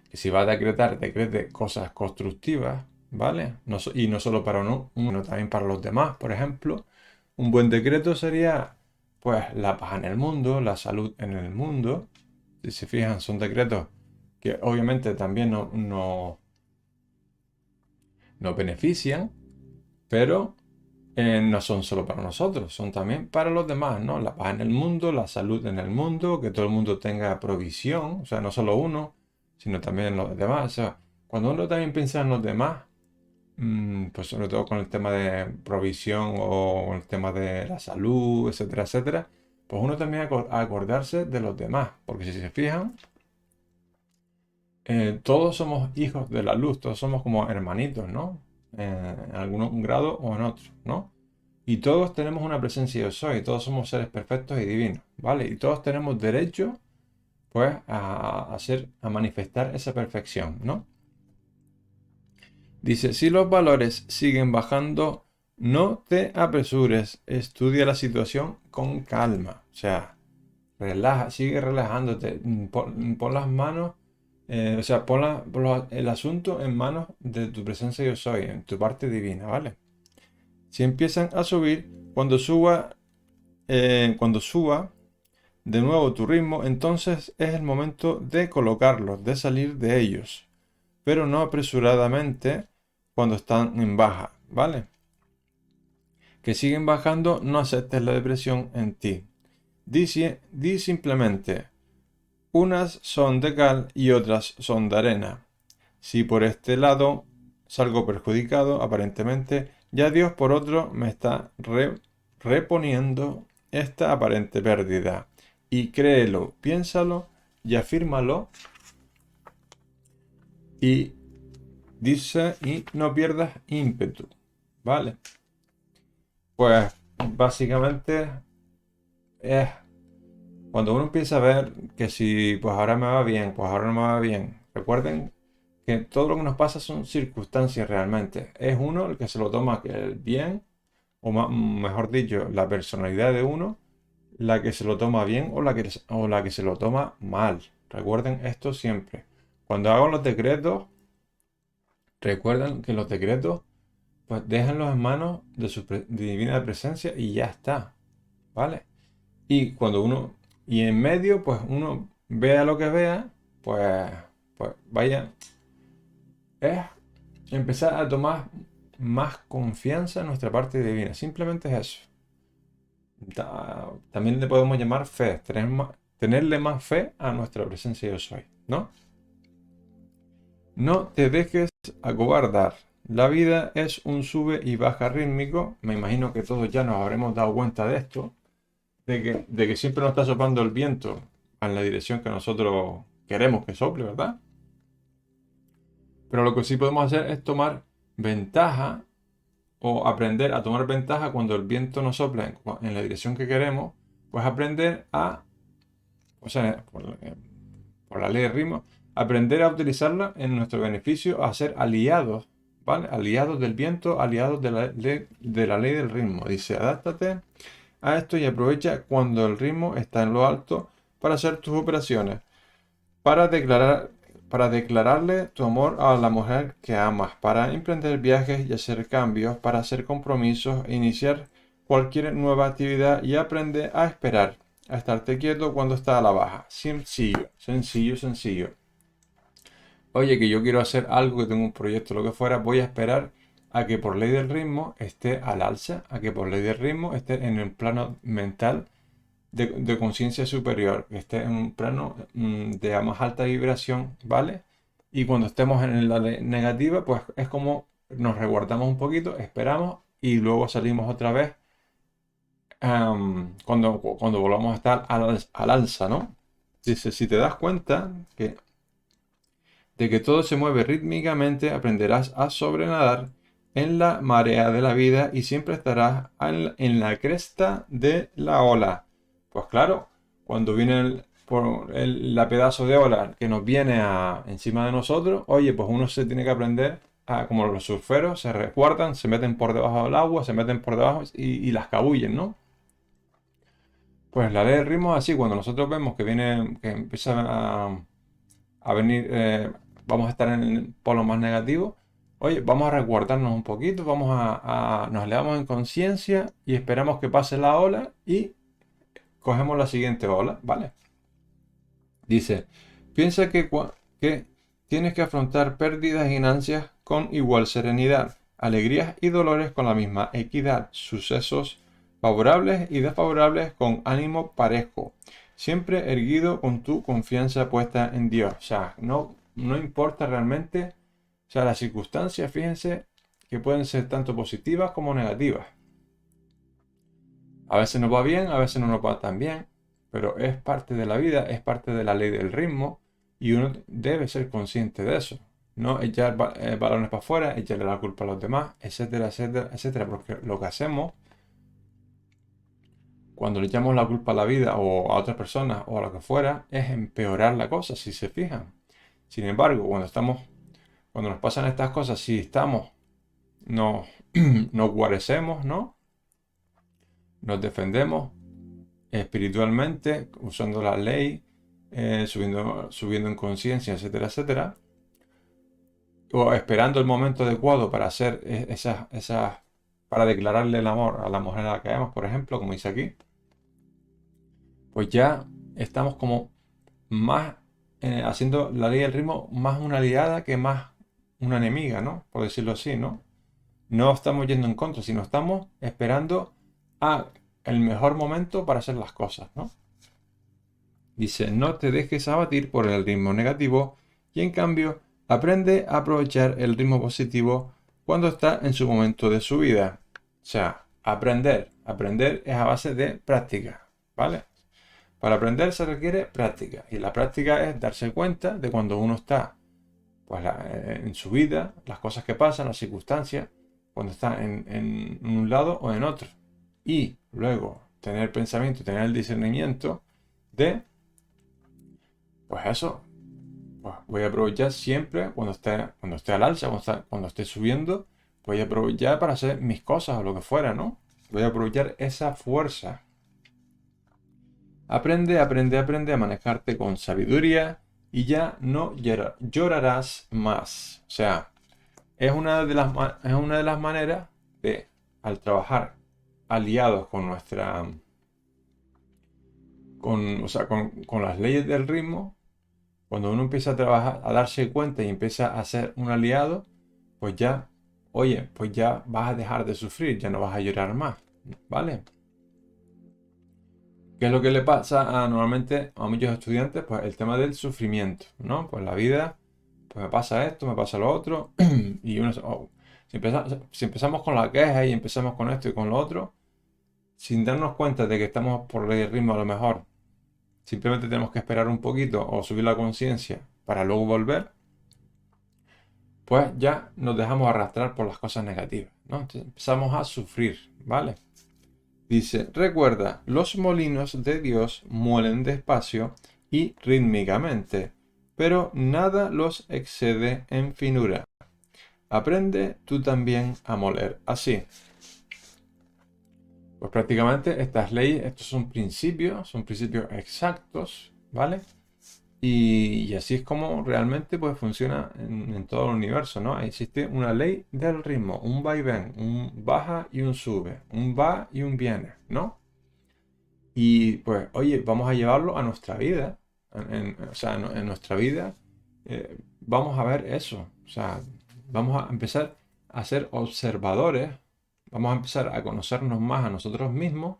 que si va a decretar, decrete cosas constructivas, ¿vale? Y no solo para uno, sino también para los demás. Por ejemplo, un buen decreto sería, pues, la paz en el mundo, la salud en el mundo. Si se fijan, son decretos que obviamente también nos benefician, pero no son solo para nosotros, son también para los demás, ¿no? La paz en el mundo, la salud en el mundo, que todo el mundo tenga provisión, o sea, no solo uno, sino también los demás. O sea, cuando uno también piensa en los demás, pues sobre todo con el tema de provisión o el tema de la salud, etcétera, etcétera, pues uno también acordarse de los demás, porque si se fijan, todos somos hijos de la luz, todos somos como hermanitos, ¿no? En algún grado o en otro, ¿no? Y todos tenemos una presencia yo soy, todos somos seres perfectos y divinos, ¿vale? Y todos tenemos derecho, pues, a manifestar esa perfección, ¿no? Dice, si los valores siguen bajando, no te apresures, estudia la situación con calma. O sea, sigue relajándote, pon las manos, o sea, pon el asunto en manos de tu presencia yo soy, en tu parte divina, ¿vale? Si empiezan a subir, cuando suba de nuevo tu ritmo, entonces es el momento de colocarlos, de salir de ellos, pero no apresuradamente cuando están en baja, ¿vale? Que siguen bajando, no aceptes la depresión en ti. Di simplemente, unas son de cal y otras son de arena. Si por este lado salgo perjudicado, aparentemente, ya Dios por otro me está reponiendo esta aparente pérdida. Y créelo, piénsalo y afírmalo. Y dice, y no pierdas ímpetu. ¿Vale? Pues básicamente es cuando uno empieza a ver que si pues ahora me va bien, pues ahora no me va bien. Recuerden que todo lo que nos pasa son circunstancias realmente. Es uno el que se lo toma el bien, o mejor dicho, la personalidad de uno, la que se lo toma bien o la que se lo toma mal. Recuerden esto siempre. Cuando hagan los decretos, recuerden que los decretos, pues déjenlos en manos de su divina presencia y ya está. ¿Vale? Y en medio, pues uno vea lo que vea, pues vaya, es empezar a tomar más confianza en nuestra parte divina. Simplemente es eso. También le podemos llamar fe, tenerle más fe a nuestra presencia yo soy, ¿no? No te dejes acobardar. La vida es un sube y baja rítmico. Me imagino que todos ya nos habremos dado cuenta de esto, de que siempre nos está soplando el viento en la dirección que nosotros queremos que sople, ¿verdad? Pero lo que sí podemos hacer es tomar ventaja o aprender a tomar ventaja cuando el viento nos sopla en la dirección que queremos, pues aprender o sea, por la ley del ritmo, aprender a utilizarla en nuestro beneficio, a ser aliados, ¿vale? Aliados del viento, aliados de la ley del ritmo. Dice, adáptate a esto y aprovecha cuando el ritmo está en lo alto para hacer tus operaciones, para declararle tu amor a la mujer que amas, para emprender viajes y hacer cambios, para hacer compromisos e iniciar cualquier nueva actividad y aprende a esperar, a estarte quieto cuando está a la baja. Sencillo, sencillo, sencillo. Oye, que yo quiero hacer algo, que tengo un proyecto, lo que fuera, voy a esperar a que por ley del ritmo esté al alza, a que por ley del ritmo esté en el plano mental de conciencia superior, que esté en un plano de más alta vibración, ¿vale? Y cuando estemos en la negativa, pues es como nos resguardamos un poquito, esperamos y luego salimos otra vez cuando volvamos a estar al alza, ¿no? Dice, si te das cuenta de que todo se mueve rítmicamente, aprenderás a sobrenadar en la marea de la vida y siempre estarás en la cresta de la ola. Pues claro, cuando viene la pedazo de ola que nos viene encima de nosotros, oye, pues uno se tiene que aprender a, como los surferos, se resguardan, se meten por debajo del agua, se meten por debajo y las cabullen, ¿no? Pues la ley del ritmo es así, cuando nosotros vemos que viene, que empieza a venir, vamos a estar en el polo más negativo, oye, vamos a resguardarnos un poquito, nos elevamos en conciencia y esperamos que pase la ola y cogemos la siguiente ola, ¿vale? Dice, piensa que tienes que afrontar pérdidas y ganancias con igual serenidad, alegrías y dolores con la misma equidad, sucesos favorables y desfavorables con ánimo parejo, siempre erguido con tu confianza puesta en Dios. O sea, no importa realmente, o sea, las circunstancias, fíjense, que pueden ser tanto positivas como negativas. A veces nos va bien, a veces no nos va tan bien, pero es parte de la vida, es parte de la ley del ritmo y uno debe ser consciente de eso. No echar balones para afuera, echarle la culpa a los demás, etcétera, etcétera, etcétera, porque lo que hacemos cuando le echamos la culpa a la vida o a otras personas o a lo que fuera es empeorar la cosa, si se fijan. Sin embargo, cuando nos pasan estas cosas, si nos, nos guarecemos, ¿no? Nos defendemos espiritualmente, usando la ley, subiendo en conciencia, etcétera, etcétera, o esperando el momento adecuado para hacer para declararle el amor a la mujer a la que amamos, por ejemplo, como dice aquí, pues ya estamos como más haciendo la ley del ritmo más una aliada que más una enemiga, ¿no? Por decirlo así, ¿no? No estamos yendo en contra, sino estamos esperando a el mejor momento para hacer las cosas, ¿no? Dice, no te dejes abatir por el ritmo negativo y en cambio aprende a aprovechar el ritmo positivo cuando está en su momento de su vida. O sea, aprender es a base de práctica, ¿vale? Para aprender se requiere práctica y la práctica es darse cuenta de cuando uno está pues, en su vida, las cosas que pasan, las circunstancias, cuando está en un lado o en otro. Y luego tener el pensamiento, tener el discernimiento de, pues eso, pues voy a aprovechar siempre cuando esté al alza, cuando esté subiendo, voy a aprovechar para hacer mis cosas o lo que fuera, ¿no? Voy a aprovechar esa fuerza. Aprende a manejarte con sabiduría y ya no llorarás más. O sea, es una de las maneras de, al trabajar aliados con o sea, con las leyes del ritmo, cuando uno empieza a trabajar, a darse cuenta y empieza a ser un aliado, pues ya, oye, pues ya vas a dejar de sufrir, ya no vas a llorar más, ¿vale? ¿Qué es lo que le pasa normalmente a muchos estudiantes? Pues el tema del sufrimiento, ¿no? Pues la vida, pues me pasa esto, me pasa lo otro, y si empezamos con la queja y empezamos con esto y con lo otro, sin darnos cuenta de que estamos por el ritmo a lo mejor, simplemente tenemos que esperar un poquito o subir la conciencia para luego volver, pues ya nos dejamos arrastrar por las cosas negativas, ¿no? Entonces empezamos a sufrir, ¿vale? Dice, recuerda, los molinos de Dios muelen despacio y rítmicamente, pero nada los excede en finura. Aprende tú también a moler así. Pues prácticamente estas leyes, estos son principios exactos, ¿vale? Y así es como realmente pues funciona en todo el universo, ¿no? Existe una ley del ritmo, un va y ven, un baja y un sube, un va y un viene, ¿no? Y pues, oye, vamos a llevarlo a nuestra vida. O sea, en nuestra vida vamos a ver eso. O sea, vamos a empezar a ser observadores, vamos a empezar a conocernos más a nosotros mismos,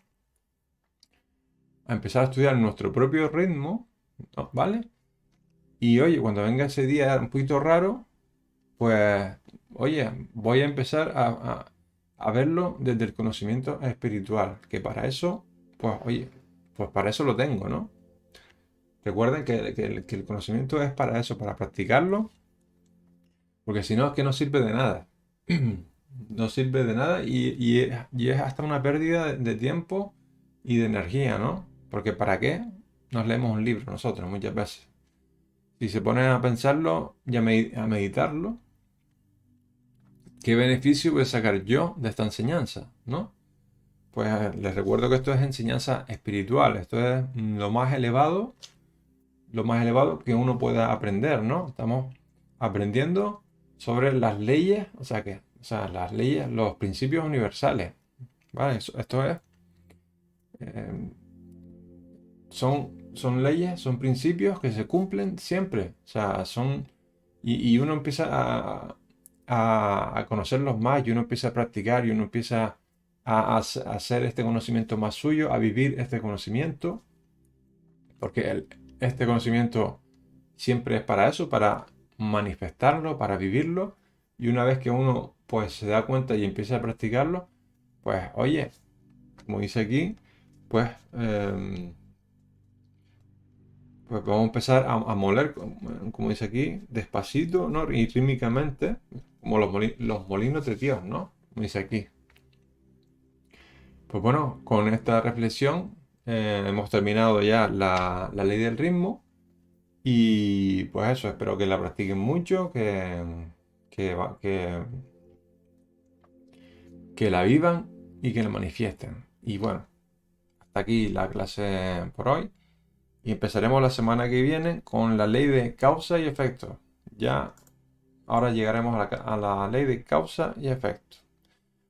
a empezar a estudiar nuestro propio ritmo, ¿no? ¿Vale? Y oye, cuando venga ese día un poquito raro, pues, oye, voy a empezar a verlo desde el conocimiento espiritual, que para eso, pues oye, pues para eso lo tengo, ¿no? Recuerden que el conocimiento es para eso, para practicarlo, porque si no es que no sirve de nada. No sirve de nada y es hasta una pérdida de tiempo y de energía, ¿no? Porque ¿para qué nos leemos un libro nosotros muchas veces? Si se ponen a pensarlo y a meditarlo, ¿qué beneficio voy a sacar yo de esta enseñanza? ¿No? Pues les recuerdo que esto es enseñanza espiritual, esto es lo más elevado que uno pueda aprender, ¿no? Estamos aprendiendo sobre las leyes, o sea, las leyes, los principios universales, ¿vale? Esto es, eh, son leyes, son principios que se cumplen siempre, o sea, y uno empieza a conocerlos más, y uno empieza a practicar, y uno empieza a hacer este conocimiento más suyo, a vivir este conocimiento, porque este conocimiento siempre es para eso, para manifestarlo, para vivirlo, y una vez que uno pues se da cuenta y empieza a practicarlo, pues oye, como dice aquí, pues, pues vamos a empezar a moler, como dice aquí, despacito, ¿no? Y rítmicamente, como los molinos de Dios, ¿no? Como dice aquí. Pues bueno, con esta reflexión hemos terminado ya la ley del ritmo. Y pues eso, espero que la practiquen mucho, que, va- que, que la vivan y que la manifiesten. Y bueno, hasta aquí la clase por hoy. Y empezaremos la semana que viene con la ley de causa y efecto. Ya ahora llegaremos a la ley de causa y efecto.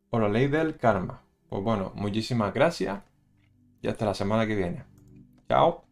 O la ley del karma. Pues bueno, muchísimas gracias y hasta la semana que viene. Chao.